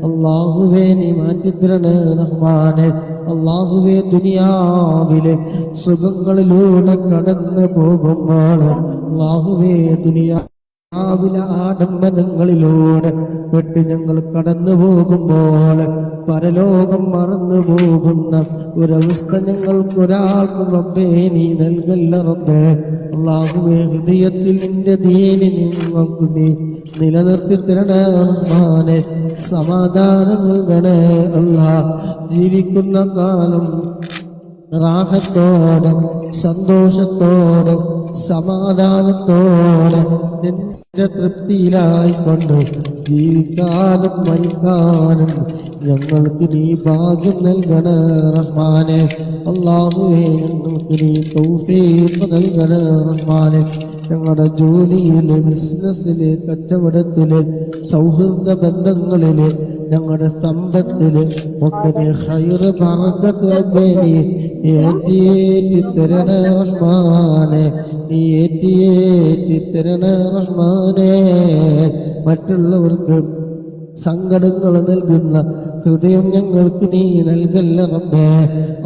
അല്ലാഹുവേ നീ മാറ്റിത്തരണേ റഹ്മാനെ. അല്ലാഹുവേ ദുനിയാവിലെ സുഖങ്ങളിലൂടെ കടന്നു പോകുമ്പോൾ അല്ലാഹുവേ ദുനിയാവിലെ ആഡംബരങ്ങളിലൂടെ പെട്ട് ഞങ്ങൾ കടന്നു പോകുമ്പോൾ പരലോകം മറന്നു പോകുന്ന ഒരവസ്ഥ ഞങ്ങൾക്കൊരാൾക്കും റബ്ബേ നീ നൽകല്ല റബ്ബേ. അല്ലാഹുവേ ഹൃദയത്തിൽ നിന്റെ ദീനി നിങ്ങൾക്ക് നീ നിലനിർത്തി തരണേ റഹ്മാനെ. സമാധാനം നൽകണേ അല്ലാ. ജീവിക്കുന്ന കാലം റാഹത്തോടെ സന്തോഷത്തോടെ സമാധാനത്തോടെ നിന്റെ തൃപ്തിയിലായിക്കൊണ്ട് ജീവിക്കാനും മരിക്കാനും ഞങ്ങൾക്ക് നീ ഭാഗ്യം നൽകണേ റഹ്മാനെ. അല്ലാഹുവേ ഞങ്ങൾക്ക് നീ തൗഫീഖ് നൽകണേ റഹ്മാനെ. ഞങ്ങളുടെ ജോലിയില്, ബിസിനസ്സില്, കച്ചവടത്തില്, സൗഹൃദ ബന്ധങ്ങളില്, ഞങ്ങളുടെ സമ്പത്തില് ഒക്കെ നീ ഖൈറ് ബറക്കത്ത് റബ്ബേ നീ ഏറ്റി തരണേ റഹ്മാനെ. നീ ഏറ്റി തരണേ റഹ്മാനെ. മറ്റുള്ളവർക്ക് സങ്കടങ്ങൾ നൽകുന്ന ഹൃദയം ഞങ്ങൾക്ക് നീ നൽകല്ല റബ്ബേ.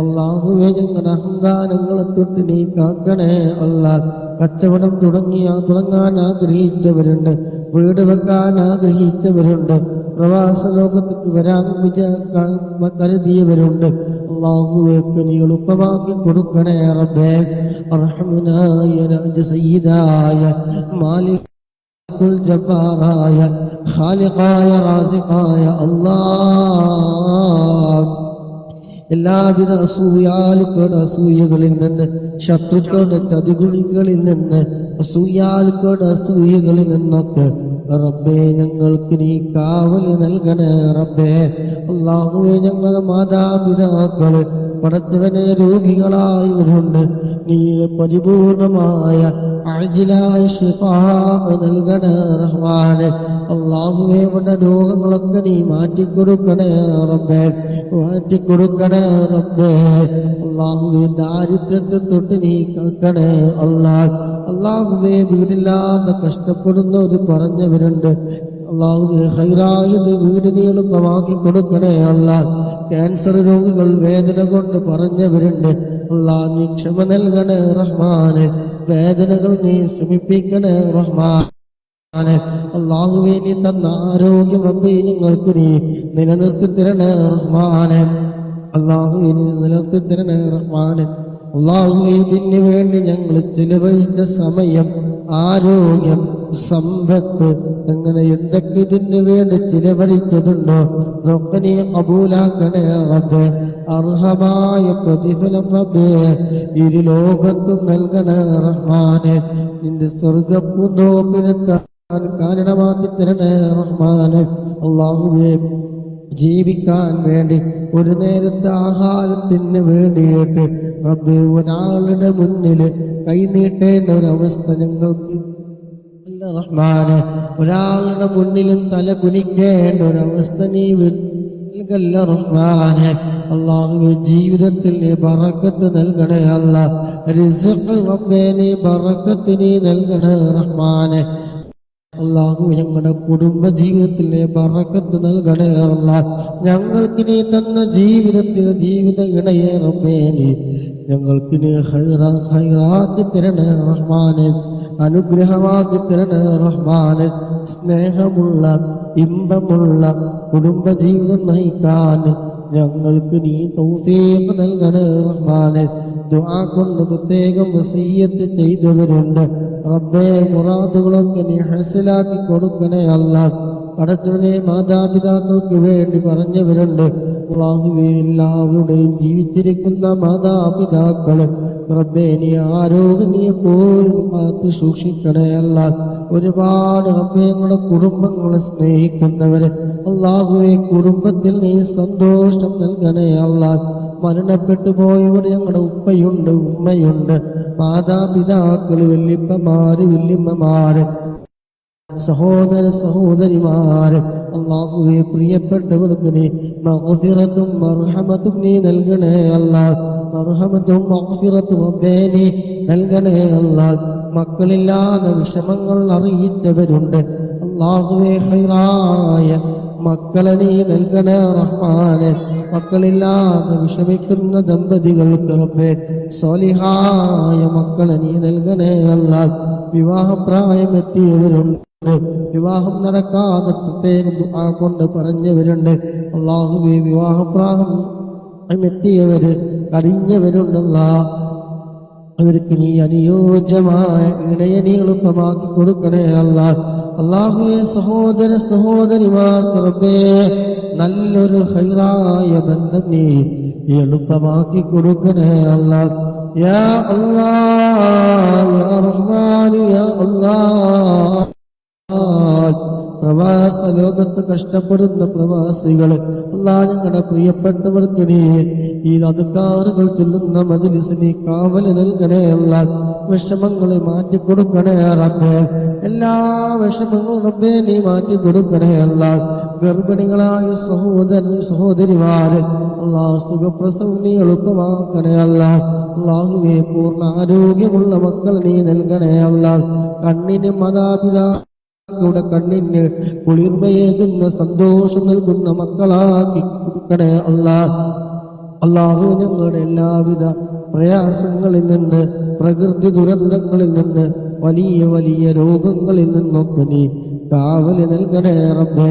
അല്ലാഹുവേ ഞങ്ങളുടെ അഹങ്കാരങ്ങളെ തൊട്ട് നീ കാക്കണേ അല്ലാ. കച്ചവടം തുടങ്ങാൻ ആഗ്രഹിച്ചവരുണ്ട്, വീട് വെക്കാൻ ആഗ്രഹിച്ചവരുണ്ട്, പ്രവാസ ലോകത്തേക്ക് വരാൻ കരുതിയവരുണ്ട്. അല്ലാഹുവേ നീ എളുപ്പമാക്കി കൊടുക്കണേ റബ്ബേ. അർഹമനായ സയ്യിദായ മാലികുൽ ജബ്ബാറായ ഖാലിഖായ റാസിഖായ അല്ലാഹ് എല്ലാവിധ അസൂയകളിൽ നിന്ന്, ശത്രുക്കളുടെ ചതികുഴികളിൽ നിന്ന്, അസൂയകളിൽ നിന്നൊക്കെ റബ്ബേ ഞങ്ങൾക്ക് നീ കാവൽ നൽകണേ റബ്ബേ. അല്ലാഹുവേ ഞങ്ങളുടെ മാതാപിതാക്കള് പടച്ചവനെ രോഗികളായവരുണ്ട്, നീ പരിപൂർണമായ ആജിലായ ശിഫാ നൽകണേ റഹ്മാനെ. അല്ലാഹുവേ ഇവിടെ രോഗങ്ങളൊക്കെ നീ മാറ്റിക്കൊടുക്കണേ റബ്ബേ, മാറ്റിക്കൊടുക്കണേ റബ്ബേ. അല്ലാഹുവേ ദാരിദ്ര്യത്തെ തൊട്ട് നീ കാക്കണേ അല്ലാഹ്. അല്ലാഹുവേ വീടില്ലാതെ കഷ്ടപ്പെടുന്നവര് പറഞ്ഞവരുണ്ട്, അല്ലാഹുവേ ഖൈറായത് വീട് നീ എളുപ്പമാക്കി കൊടുക്കണേ അല്ലാഹ്. ക്യാൻസർ രോഗികൾ വേദന കൊണ്ട് പറഞ്ഞവരുണ്ട്, അല്ലാഹ് നീ ക്ഷമ നൽകണേ റഹ്മാനെ. വേദനകൾ നീ ശമിപ്പിക്കണേ റഹ്മാനെ. അല്ലാഹുവേ നീ തന്ന ആരോഗ്യം റബ്ബേ ഞങ്ങൾക്ക് നീ നിലനിർത്തി തരണേ റഹ്മാനെ. അല്ലാഹുവേ നീ നിലനിർത്തി തരണേ റഹ്മാനെ. അല്ലാഹുവേ ഇതിന് വേണ്ടി ഞങ്ങൾ ചിലവഴിച്ച സമയം, ആരോഗ്യം, സമ്പത്ത്, അങ്ങനെ എന്തൊക്കെ ഇതിന് വേണ്ടി ചിലവഴിച്ചതുണ്ടോ അതൊക്കെ നീ കബൂലാക്കണേ റബ്ബേ. അർഹമായ പ്രതിഫലം റബ്ബേ ഇരു ലോകത്തും നൽകണേ റഹ്മാനെ. നിന്റെ സ്വർഗ്ഗപ്പൂന്തോപ്പിനെത്താൻ കാരണമാക്കി തരണേ റഹ്മാനെ. അല്ലാഹുവേ ജീവിക്കാൻ വേണ്ടി ഒരു നേരത്തെ ആഹാരത്തിന് വേണ്ടിയിട്ട് റബ്ബേ ഒരാളുടെ മുന്നില് കൈനീട്ടേണ്ട ഒരവസ്ഥ ഞങ്ങൾക്ക് റഹ്മാനെ. ഒരാളുടെ മുന്നിലും തല കുനിക്കേണ്ട ഒരവസ്ഥ നീ നൽകല്ല റഹ്മാനെ. അല്ലാഹുവേ ജീവിതത്തിൽ നീ ബറക്കത്ത് നൽകണേ അല്ലാഹ്. റിസ്ഖ് റബ്ബേ നീ ബറക്കത്ത് നീ നൽകണേ റഹ്മാനെ. അല്ലാഹു ഞങ്ങളുടെ കുടുംബ ജീവിതത്തിൽ നീ ബറക്കത്ത് നൽകണേ അല്ലാഹ്. ഞങ്ങൾക്ക് നീ തന്ന ജീവിതത്തിൽ ജീവിത ഇണയെ റബ്ബേ നീ ഞങ്ങൾക്ക് നീ ഖൈറാക്കി തരണേ റഹ്മാനെ. അനുഗ്രഹമാക്കി തരണേ റഹ്മാനെ. സ്നേഹമുള്ള ഇമ്പമുള്ള കുടുംബജീവിതം നയിക്കാൻ ഞങ്ങൾക്ക് നീ തൗഫീഖ് നൽകണേ റഹ്മാനെ. ദുആ കൊണ്ട് പ്രത്യേകം വസിയ്യത്ത് ചെയ്തവരുണ്ട് റബ്ബേ. മുറാദുകളൊക്കെ നീ ഹസിലാക്കി കൊടുക്കണേ അല്ലാഹ്. പടച്ചവനെ മാതാപിതാക്കൾക്ക് വേണ്ടി പറഞ്ഞവരുണ്ട്, അല്ലാഹുവേ എല്ലാവരുടെയും ജീവിച്ചിരിക്കുന്ന മാതാപിതാക്കള് റബ്ബേ നീ ആരോഗ്യം നീ എപ്പോഴും കാത്തു സൂക്ഷിക്കണേ അല്ലാഹ്. ഒരുപാട് റബ്ബേ ഞങ്ങളുടെ കുടുംബങ്ങളെ സ്നേഹിക്കുന്നവര് അല്ലാഹുവേ കുടുംബത്തിൽ നീ സന്തോഷം നൽകണേ അല്ലാഹ്. മരണപ്പെട്ടു പോയവിടെ ഞങ്ങളുടെ ഉപ്പയുണ്ട്, ഉമ്മയുണ്ട്, മാതാപിതാക്കള്, വല്യപ്പമാര്, വല്യമ്മമാര്, സഹോദര സഹോദരിമാരെ അല്ലാഹുവേ പ്രിയപ്പെട്ടവർക്ക് നീ മഗ്ഫിറത്തും മർഹമത്തും നീ നൽകണേ അല്ലാഹ്. മർഹമത്തും മഗ്ഫിറത്തും റബ്ബേ നീ നൽകണേ അല്ലാഹ്. മക്കളില്ലാതെ വിഷമങ്ങൾ അറിയിച്ചവരുണ്ട് അല്ലാഹുവേ ഹൈറായ മക്കളെ നീ നൽകണേ റഹ്മാനെ. മക്കളില്ലാതെ വിഷമിക്കുന്ന ദമ്പതികൾക്ക് റബ്ബേ സ്വാലിഹായ മക്കളെ നീ നൽകണേ അല്ലാഹ്. വിവാഹപ്രായമെത്തിയവരുണ്ട്, വിവാഹം നടക്കാതെ പ്രത്യേകം ദുആ കൊണ്ട് പറഞ്ഞവരുണ്ട് അല്ലാഹുവേ. വിവാഹപ്രായമെത്തിയവര് കഴിഞ്ഞവരുണ്ടല്ലാ, അവർക്ക് നീ അനുയോജ്യമായ ഇണയെ നീ എളുപ്പമാക്കി കൊടുക്കണേ അല്ലാഹ്. അല്ലാഹുവേ സഹോദര സഹോദരിമാർക്ക് റബ്ബേ നല്ലൊരു ഹൈറായ ബന്ധം നീ എളുപ്പമാക്കി കൊടുക്കണേ അല്ലാഹ്. യാ അല്ലാഹ് യാ റഹ്മാൻ യാ അല്ലാഹ്. പ്രവാസ ലോകത്ത് കഷ്ടപ്പെടുന്ന പ്രവാസികള് അല്ലാഹ് ഞങ്ങളുടെ പ്രിയപ്പെട്ടവർക്ക് നീ ഈ അദ്കാറുകൾ ചൊല്ലുന്ന മജ്‌ലിസിന് നീ കാവൽ നൽകണേ അല്ലാഹ്. വിഷമങ്ങളെ മാറ്റിക്കൊടുക്കണേ റബ്ബേ. എല്ലാ വിഷമങ്ങളും റബ്ബേ നീ മാറ്റിക്കൊടുക്കണേ അല്ലാഹ്. ഗർഭിണികളായ സഹോദരിമാര് അല്ലാഹ് സുഖപ്രസവം നീ എളുപ്പമാക്കണേ അല്ലാഹ്. അല്ലാഹുവേ പൂർണ്ണ ആരോഗ്യമുള്ള മക്കൾ നീ നൽകണേ അല്ലാഹ്. കണ്ണിന് മാതാപിതാ കണ്ണിന് കുളിർമയേകുന്ന സന്തോഷം നൽകുന്ന മക്കളാക്കി കൊടുക്കണേ അല്ലാഹ്. അല്ലാഹു ഞങ്ങളുടെ എല്ലാവിധ പ്രയാസങ്ങളിൽ നിന്ന്, പ്രകൃതി ദുരന്തങ്ങളിൽ നിന്ന്, വലിയ വലിയ രോഗങ്ങളിൽ നിന്നൊക്കെ നീ കാവല് നൽകണേ റബ്ബേ.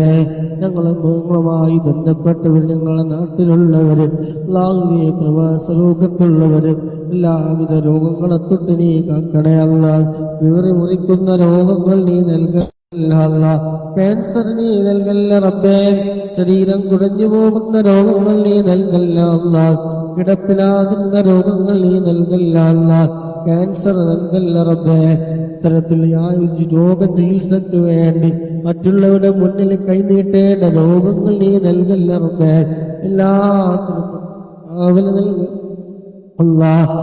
ഞങ്ങളുമായി ബന്ധപ്പെട്ടവർ, ഞങ്ങളുടെ നാട്ടിലുള്ളവര് അല്ലാഹുവേ പ്രവാസ ലോകത്തുള്ളവര് എല്ലാവിധ രോഗങ്ങളെ തൊട്ട് നീ കാക്കണേ അല്ലാഹ്. കീറി മുറിക്കുന്ന രോഗങ്ങൾ നീ നൽകണേ അല്ലാഹ്. ക്യാൻസർ നീ നൽകല്ല റബ്ബേ. ശരീരം കുടഞ്ഞു പോകുന്ന രോഗങ്ങൾ നീ നൽകല്ല അല്ലാഹ്. കിടപ്പിലാകുന്ന രോഗങ്ങൾ നീ നൽകല്ല അല്ലാഹ്. ക്യാൻസർ നൽകല്ല റബ്ബേ. ഇത്തരത്തിൽ രോഗ ചികിത്സക്ക് വേണ്ടി മറ്റുള്ളവരുടെ മുന്നിൽ കൈനീട്ടേണ്ട രോഗങ്ങൾ നീ നൽകല്ല റബ്ബേ. എല്ലാത്തിനും നൽകും അല്ലാഹു.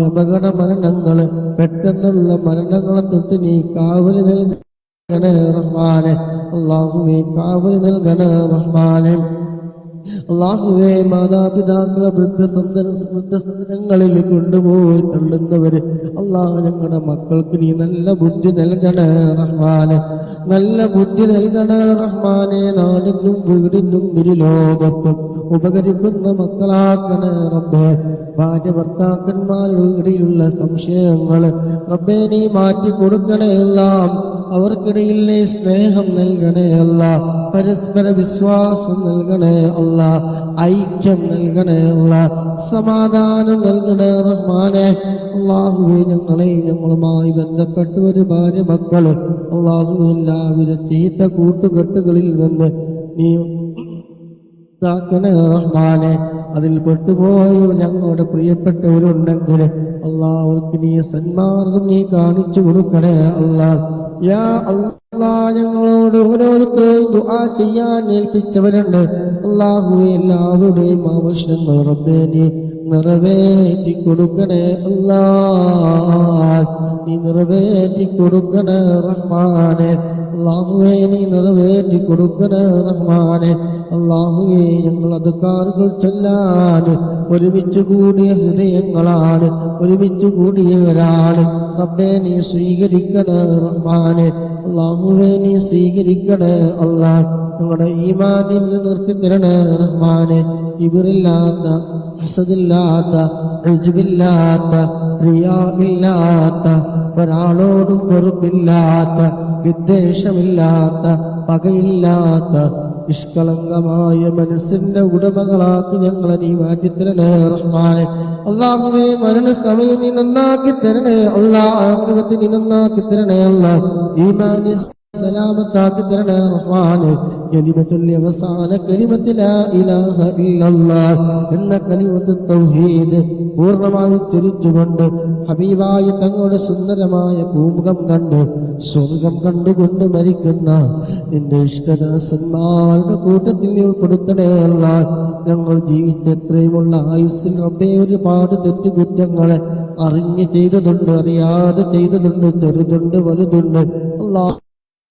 അപകട മരണങ്ങള്, പെട്ടെന്നുള്ള മരണങ്ങളെ തൊട്ട് നീ കാവല് നൽകണേ റഹ്മാനെ. അല്ലാഹുവേ കാവല് നൽകണേ റഹ്മാനെ. അല്ലാഹുവേ മാതാപിതാക്കളെ വൃദ്ധസദനങ്ങളിൽ കൊണ്ടുപോയി തള്ളുന്നവര് അല്ലാഹ് ഞങ്ങളുടെ മക്കൾക്ക് നീ നല്ല ബുദ്ധി നൽകണേ റഹ്മാനെ. നല്ല ബുദ്ധി നൽകണേ റഹ്മാനെ. നാടിനും വീടിനും ഇരുലോകത്തും ഉപകരിക്കുന്ന മക്കളാക്കണേ റബ്ബേ. ഭാര്യ ഭർത്താക്കന്മാരുടെ ഇടയിലുള്ള സംശയങ്ങൾ റബ്ബേ നീ മാറ്റി കൊടുക്കണേ എല്ലാം. അവർക്കിടയിൽ നീ സ്നേഹം നൽകണേ അല്ലാഹ്. പരസ്പര വിശ്വാസം നൽകണേ അല്ലാഹ്. ഐക്യം നൽകണേ അല്ലാഹ്. സമാധാനം നൽകണേ റഹ്മാനെ. അല്ലാഹുവേ ഞങ്ങളുമായി ബന്ധപ്പെട്ട ഒരു ഭാര്യ മക്കള് അല്ലാഹു എല്ലാവിധ ചീത്ത കൂട്ടുകെട്ടുകളിൽ നിന്ന് നീ റഹ്മാനെ. അതിൽ പെട്ടുപോയ ഞങ്ങളുടെ പ്രിയപ്പെട്ടവരുണ്ടെങ്കിൽ അല്ലാഹുവർക്ക് നീ സന്മാർഗം നീ കാണിച്ചു കൊടുക്കണേ അല്ലാഹ്. യാ അല്ലാഹ് ഞങ്ങളോട് ഓരോരുത്തരെയും ദുആ ചെയ്യാൻ ഏൽപ്പിച്ചവരുണ്ട് അല്ലാഹുവേ. എല്ലാവരുടെയും ആവശ്യങ്ങൾ റബ്ബേ നീ നിറവേറ്റി കൊടുക്കണേ അല്ലാഹ്. നീ നിറവേറ്റി കൊടുക്കണേ റഹ്മാനെ. അല്ലാഹുവേ നീ നിറവേറ്റി കൊടുക്കണേ റഹ്മാനെ. അല്ലാഹുവേ ഞങ്ങൾ അദ്കാറുകൾ ചൊല്ലാൻ ഒരുമിച്ച് കൂടിയ ഹൃദയങ്ങളാണ്, ഒരുമിച്ച് കൂടിയവരാണ് റബ്ബേ. നീ സ്വീകരിക്കണേ റഹ്മാനെ. അല്ലാഹുവേ നീ സ്വീകരിക്കണേ അല്ലാഹ്. ഞങ്ങളുടെ ഈമാനിൽ നിർത്തി തരണേ റഹ്മാനെ. ഇവരില്ലാത്ത, ഹസദില്ലാത്ത, ഉജ്ബില്ലാത്ത, റിയാ ഇല്ലാത്ത, ഒരാളോടും വെറുപ്പില്ലാത്ത, വിദ്വേഷമില്ലാത്ത, പകയില്ലാത്ത, നിഷ്കളങ്കമായ മനസ്സിന്റെ ഉടമകളാക്കി ഞങ്ങളെ നീ മാറ്റിത്തരണേ റഹ്മാനെ. അല്ലാഹുവേ മരണസമയം നീ നന്നാക്കി തരണേ അല്ലാഹ്. ആഖിറത്ത് നീ നന്നാക്കി തരണേ അല്ലാഹ്. ഈമാനി സലാമത്താക്കി തരണേ റഹ്മാനെ. കലിമത്തുൽ അവസാന കലിമത്ത് ലാ ഇലാഹ ഇല്ലല്ലാഹ് എന്ന കലിമത്ത് തൗഹീദ് പൂർണ്ണമായി ഉച്ചരിച്ചുകൊണ്ട് ഹബീബായ തങ്ങളുടെ സുന്ദരമായ പൂമുഖം കണ്ട് സ്വർഗം കണ്ടുകൊണ്ട് മരിക്കുന്ന നിന്റെ ഇഷ്ടദാസന്മാരുടെ കൂട്ടത്തിൽ നീ ഉൾപ്പെടുത്തണേ അല്ലാഹ്. ഞങ്ങൾ ജീവിച്ചത്രയുമുള്ള ആയുസ്സിൽ റബ്ബേ ഒരുപാട് തെറ്റുകുറ്റങ്ങളെ അറിഞ്ഞ് ചെയ്തതുണ്ട്, അറിയാതെ ചെയ്തതുണ്ട്, ചെറുതുണ്ട്, വലുതുണ്ട് അല്ലാഹ്.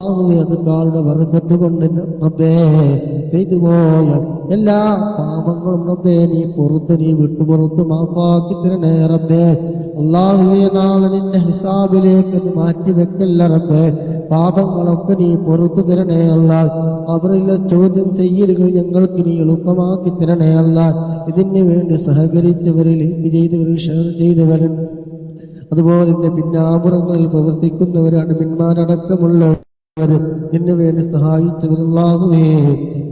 അതുകാരുടെ വർഗത്ത് കൊണ്ട് റബ്ബേ ചെയ്തു പോയ എല്ലാ പാപങ്ങളും റബ്ബേ നീ പുറത്ത് നീ വിട്ടുപുറത്ത് മാപ്പാക്കി തരണേ റബ്ബേ. അല്ലാഹുവേ, നാളെ നിന്റെ ഹിസാബിലേക്ക് അത് മാറ്റി വെക്കല്ല റബ്ബേ. പാപങ്ങളൊക്കെ നീ പുറത്തു തരണേ അല്ലാഹ്. അവരിലെ ചോദ്യം ചെയ്യലുകൾ ഞങ്ങൾക്ക് നീ എളുപ്പമാക്കി തരണേ അല്ലാഹ്. ഇതിന് വേണ്ടി സഹകരിച്ചവരിൽ ചെയ്തവരിൽ ഷെയർ ചെയ്തവരും അതുപോലെ തന്നെ പിന്നാമ്പുറങ്ങളിൽ പ്രവർത്തിക്കുന്നവരാണ് പിന്മാരടക്കമുള്ളവർ ഇതിനു വേണ്ടി സഹായിച്ചവർ. അല്ലാഹുവേ,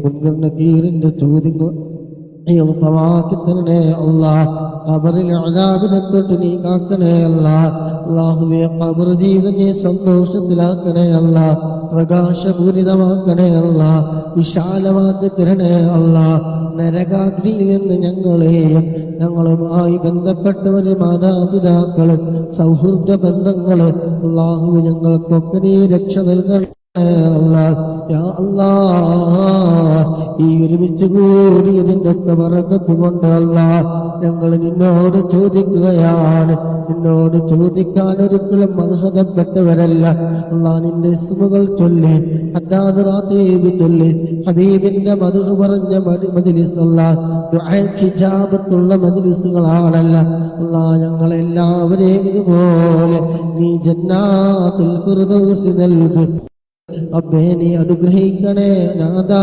മുൻഗർ നക്കീറിന്റെ ചോദ്യങ്ങൾ എളുപ്പമാക്കി തരണേ അല്ലാഹ്. ഖബറിൽ അദാബിനെ തൊട്ട് നീ കാക്കണേ അല്ലാഹ്. അല്ലാഹുവേ, ഖബർ ജീവിതത്തെ സന്തോഷത്തിലാക്കണേ അല്ലാഹ്. പ്രകാശപൂരിതമാക്കണേ അല്ലാഹ്. വിശാലമാക്കി തരണേ അല്ലാഹ്. നരകാഗ്നിയിൽ നിന്ന് ഞങ്ങളെയും ഞങ്ങളുമായി ബന്ധപ്പെട്ടവര് മാതാപിതാക്കള് സൗഹൃദ ബന്ധങ്ങള് അല്ലാഹുവേ ഞങ്ങൾക്കൊക്കെ നീ രക്ഷ നൽകണേ അല്ലാഹ്. യാ അല്ലാഹ്, ഈ ഒരുമിച്ച് കൂടിയതിന്റെ ഒക്കെ ബറക്കത്ത് കൊണ്ട് അല്ലാഹ് ഞങ്ങൾ നിന്നോട് ചോദിക്കുകയാണ്. നിന്നോട് ചോദിക്കാൻ ഒരിക്കലും അർഹതപ്പെട്ടവരല്ല അല്ലാഹ്. നിന്റെ ഇസ്മുകൾ ചൊല്ലി ഹദ്ദാദ് റാത്തീബ് ചൊല്ലി ഹബീബിന്റെ മദ്ഹ് പറഞ്ഞ മജ്ലിസ് അല്ലാഹ് ദുആക്ക് ഇജാബത്തുള്ള മജ്ലിസുകളാണല്ല അല്ലാഹ്. ഞങ്ങളെല്ലാവരെയും ഇതുപോലെ നീ ജന്നാത്തുൽ ഫിർദൗസ് നൽകി റബ്ബേ നീ അനുഗ്രഹിക്കണേ നാഥാ.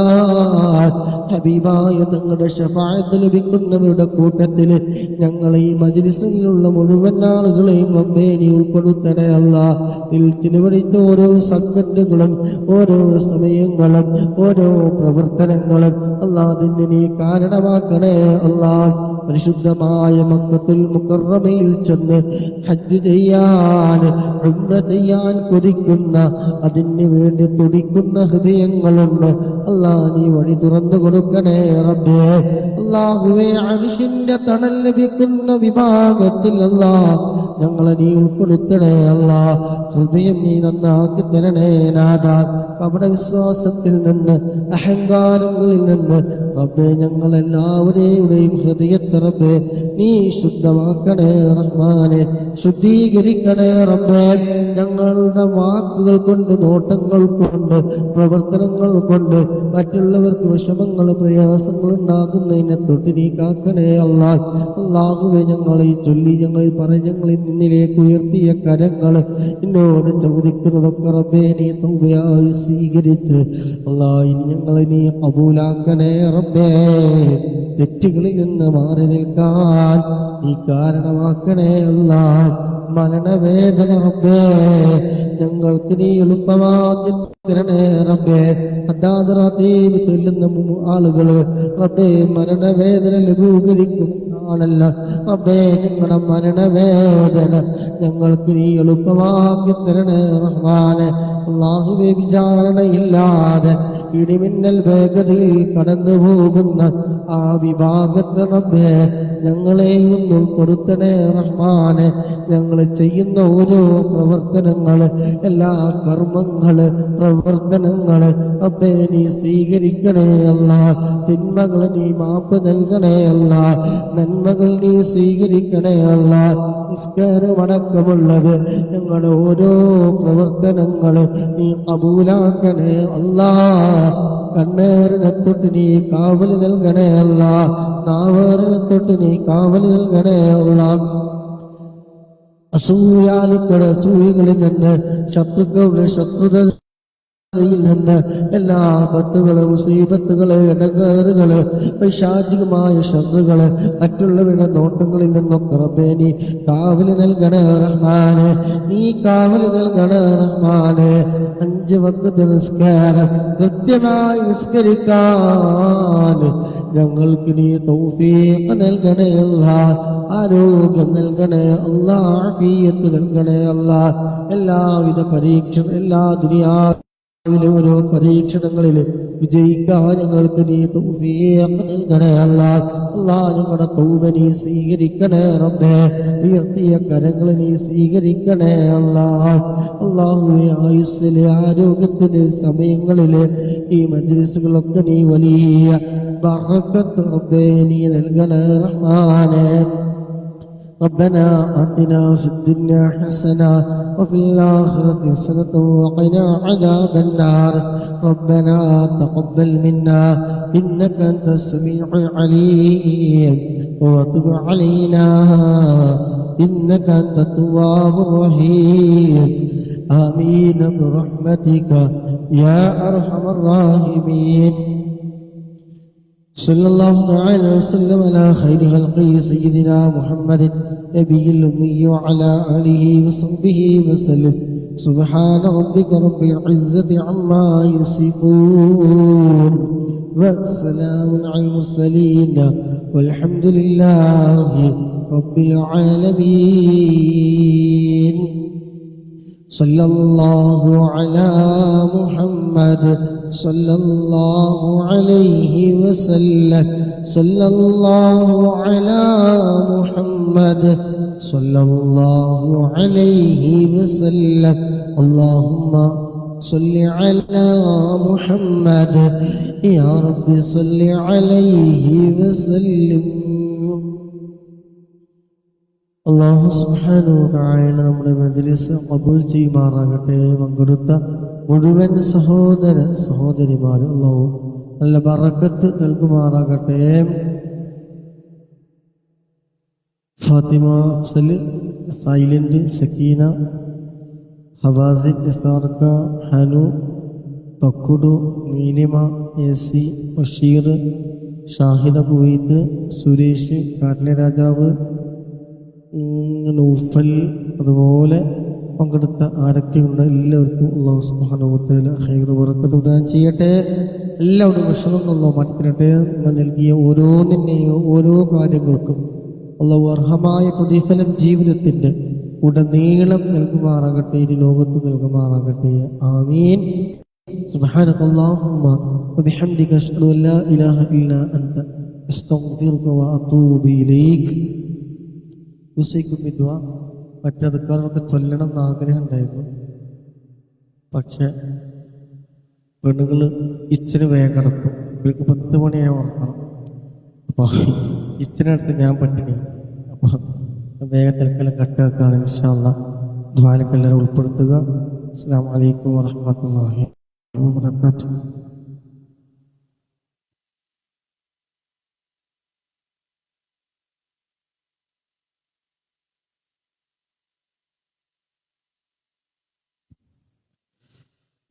ഹബീബായ തങ്ങളുടെ ശഫാഅത്ത് ലഭിക്കുന്നവരുടെ കൂട്ടത്തില് ഞങ്ങൾ ഈ മജ്ലിസിലുള്ള മുഴുവൻ ആളുകളെയും റബ്ബേ നീ ഉൾപ്പെടുത്തണേ അല്ലാഹ്. ഇതിൽ ചിലവഴിച്ച ഓരോ സെക്കൻഡുകളും ഓരോ സമയങ്ങളും ഓരോ പ്രവർത്തനങ്ങളും അല്ലാഹ് അതിന് നീ കാരണമാക്കണേ അല്ലാഹ്. പരിശുദ്ധമായ മക്കത്തുൽ മുകറമയിൽ ചെന്ന് ഹജ്ജ് ചെയ്യാൻ ഉംറ ചെയ്യാൻ കൊതിക്കുന്ന അതിന് വേണ്ടി തുടിക്കുന്ന ഹൃദയങ്ങളുണ്ട് അല്ലാഹ്. നീ വഴി തുറന്നു കൊടുക്കണേ റബ്ബേ. അല്ലാഹുവേ, അർശിന്റെ തണൽ ലഭിക്കുന്ന വിഭാഗത്തിൽ അല്ലാഹ് ഞങ്ങളെ നീ ഉൾപ്പെടുത്തണേ അല്ലാഹ്. ഹൃദയം നീ നന്നാക്കി തരണേ നാഥാ. നമ്മുടെ വിശ്വാസത്തിൽ നിന്ന് അഹങ്കാരങ്ങളിൽ നിന്ന് റബ്ബേ ഞങ്ങളെല്ലാവരെയും ഹൃദയത്തെ റബ്ബേ നീ ശുദ്ധമാക്കണേ റഹ്മാനെ. ശുദ്ധീകരിക്കണേ റബ്ബേ. ഞങ്ങളുടെ വാക്കുകൾ കൊണ്ട് നോട്ടങ്ങൾ കൊണ്ട് പ്രവർത്തനങ്ങൾ കൊണ്ട് മറ്റുള്ളവർക്ക് വിഷമങ്ങൾ പ്രയാസങ്ങൾ ഉണ്ടാകുന്നതിനെ തൊട്ട് നീ കാക്കണേ അല്ലാഹ്. അല്ലാഹുവേ, ഞങ്ങളെ ചൊല്ലി ഞങ്ങൾ പറഞ്ഞ ഞങ്ങളെ നിന്നിലേക്ക് ഉയർത്തിയ കരങ്ങൾ എന്നോട് ചോദിക്കുന്നതൊക്കെ റബ്ബേ നീ തൗബയായി സ്വീകരിച്ച് അല്ലാഹ് ഞങ്ങളെ നീ ഖബൂലാക്കണേ റബ്ബേ. തെറ്റുകളിൽ നിന്ന് മാറി നിൽക്കാൻ നീ കാരണമാക്കണേ അല്ലാഹ്. മരണവേദന റബ്ബേ ഞങ്ങൾക്ക് നീ എളുപ്പമാക്കി തരണേ റബ്ബേ. ഹദ്ദാദ് റാത്തീബ് ചൊല്ലുന്ന ആളുകള് റബ്ബേ മരണവേദന ലഘൂകരിക്കും ആണല്ല റബ്ബേ. ഞങ്ങളുടെ മരണവേദന ഞങ്ങൾക്ക് നീ എളുപ്പമാക്കി തരണേ റഹ്മാനെ. അല്ലാഹുവേ, വിചാരണയില്ലാതെ ഇടിമിന്നൽ വേഗതയിൽ കടന്നു പോകുന്ന ആ വിഭാഗത്തെ റബ്ബേ ഞങ്ങളെയും ഉൾപ്പെടുത്തണേ റഹ്മാനെ. ഞങ്ങൾ ചെയ്യുന്ന ഓരോ പ്രവർത്തനങ്ങള് എല്ലാ കർമ്മങ്ങള് പ്രവർത്തനങ്ങള് റബ്ബേ നീ സ്വീകരിക്കണേ അല്ലാഹ്. തിന്മകള് നീ മാപ്പ് നൽകണേ അല്ലാഹ്. നന്മകൾ നീ സ്വീകരിക്കണേ അല്ലാഹ്. നിസ്കാരമടക്കമുള്ളത് ഞങ്ങളുടെ ഓരോ പ്രവർത്തനങ്ങള് നീ ഖബൂലാക്കണേ അല്ലാഹ്. കണ്ണേറിനെ തൊട്ട് നീ കാവല് നൽകണേ അല്ലാഹ്. നാവേറിനെ തൊട്ട് നീ കാവല് നൽകണേ അല്ലാഹ്. അസൂയാലുക്കളുടെ അസൂയകളിൽ നിന്ന് ശത്രുക്കളുടെ ശത്രുത നിന്ന് എല്ലാ ആപത്തുകള് മുസീബത്തുകള് ഇടങ്ങേറുകള് പൈശാചികമായ ശത്രുക്കള് മറ്റുള്ളവരുടെ നോട്ടങ്ങളിൽ നിന്നൊക്കെ റബ്ബേ നീ കാവല് നൽകണേ റഹ്മാനെ. നീ കാവല് നൽകണേ റഹ്മാനെ. 5 വഖ്ത് നിസ്കാരം കൃത്യമായി നിസ്കരിക്കാൻ ഞങ്ങൾക്ക് നീ തൗഫീഖ് നൽകണേ അല്ലാഹ്. ആരോഗ്യം നൽകണേ അല്ലാഹ്. ആഫിയത്ത് നൽകണേ അല്ലാഹ്. എല്ലാവിധ പരീക്ഷണം എല്ലാ ഓരോ പരീക്ഷണങ്ങളിൽ വിജയിക്കാൻ ഞങ്ങൾക്ക് നീ തൗഫീഖ് നൽകണേ അല്ലാഹ്. അല്ലാഹ് ഞങ്ങളുടെ തൗബ നീ സ്വീകരിക്കണേ റബ്ബേ. ഉയർത്തിയ കരങ്ങൾ നീ സ്വീകരിക്കണേ അല്ലാഹ്. അല്ലാഹുവേ, ആയുസ്സിലെ ആരോഗ്യത്തിന്റെ സമയങ്ങളില് ഈ മജ്ലിസുകളൊക്കെ നീ വലിയ ബറക്കത്ത് റബ്ബേ നീ നൽകണേ റഹ്മാനെ. ربنا آتنا في الدنيا حسنة وفي الآخرة حسنة وقنا عذاب النار ربنا تقبل منا إنك أنت السميع العليم وتب علينا إنك أنت التواب الرحيم آمين برحمتك يا أرحم الراحمين صلى الله تعالى وسلم على خير خلقه سيدنا محمد نبي الأمي وعلى آله وصحبه وسلم سبحان ربك رب العزة عما يصفون وسلام على المرسلين والحمد لله رب العالمين صلى الله على محمد صلى الله عليه وسلم صلى الله على محمد صلى الله عليه وسلم اللهم صل على محمد يا رب صل عليه وسلم അല്ലാഹു സുബ്ഹാനഹു വ തആല നമ്മുടെ മജ്‌ലിസ് ഖബൂൽ ചെയ്യുമാറാകട്ടെ. പങ്കെടുത്ത മുഴുവൻ സഹോദര സഹോദരിമാരും അല്ലാഹു നല്ല ബറക്കത്ത് നൽകുമാറാകട്ടെ. ഫാത്തിമ, അഫ്സൽ, സൈലന്റ്, സക്കീന, ഹവാസിൻ, നിസാർക്ക, ഹനു, തക്കുടു, നീലിമ, എസി, ബഷീർ, ഷാഹിദ കുവൈത്ത്, സുരേഷ്, കാട്ടിലെ രാജാവ്, നൗഫൽ, അതുപോലെ പങ്കെടുത്ത ആരൊക്കെയുണ്ട് എല്ലാവർക്കും അല്ലാഹു സുബ്ഹാനഹു വ തആല ഖൈർ ബറക്കത്ത് പ്രദാനം ചെയ്യട്ടെ. എല്ലാവരും വിഷമം അല്ലാഹു മാറ്റിത്തരട്ടെ. നമ്മൾ നൽകിയ ഓരോന്നിനെയും ഓരോ കാര്യങ്ങൾക്കും അല്ലാഹു അർഹമായ പ്രതിഫലം ജീവിതത്തിന്റെ ഉടനീളം നൽകുമാറാകട്ടെ, ഈ ലോകത്ത് നൽകുമാറാകട്ടെ. ആമീൻ. സുബ്ഹാനകല്ലാഹുമ്മ വബിഹംദിക അഷ്ഹദു അൻ ലാ ഇലാഹ ഇല്ലാ അൻത അസ്തഗ്ഫിറുക വ അതൂബു ഇലൈക്. ദുആ മറ്റതുക്കാരൊക്കെ ചൊല്ലണം എന്ന് ആഗ്രഹം ഉണ്ടായിരുന്നു. പക്ഷെ പെണ്ണുങ്ങള് ഇച്ചിരി വേഗം കിടക്കും. ഇവർക്ക് 10 മണിയായി ഉറക്കണം. അപ്പൊ ഇച്ചിനടുത്ത് ഞാൻ പട്ടിണി. അപ്പൊ വേഗം തൽക്കാലം കട്ടാക്കാണ്. ഇൻഷാ അല്ലാഹ് ദുആയിലേക്ക് എല്ലാവരും ഉൾപ്പെടുത്തുക. അസ്സലാമു അലൈക്കും വറഹ്മത്തുള്ളാഹി വബറകാതുഹു.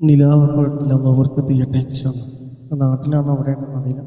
നിലാവ് അല്ലാഹു ബർക്കത്ത് ചെയ്യട്ടെ. ഇൻഷാ അല്ലാഹ് നാട്ടിലാണോ അവിടെയാണെന്ന് അറിയില്ല.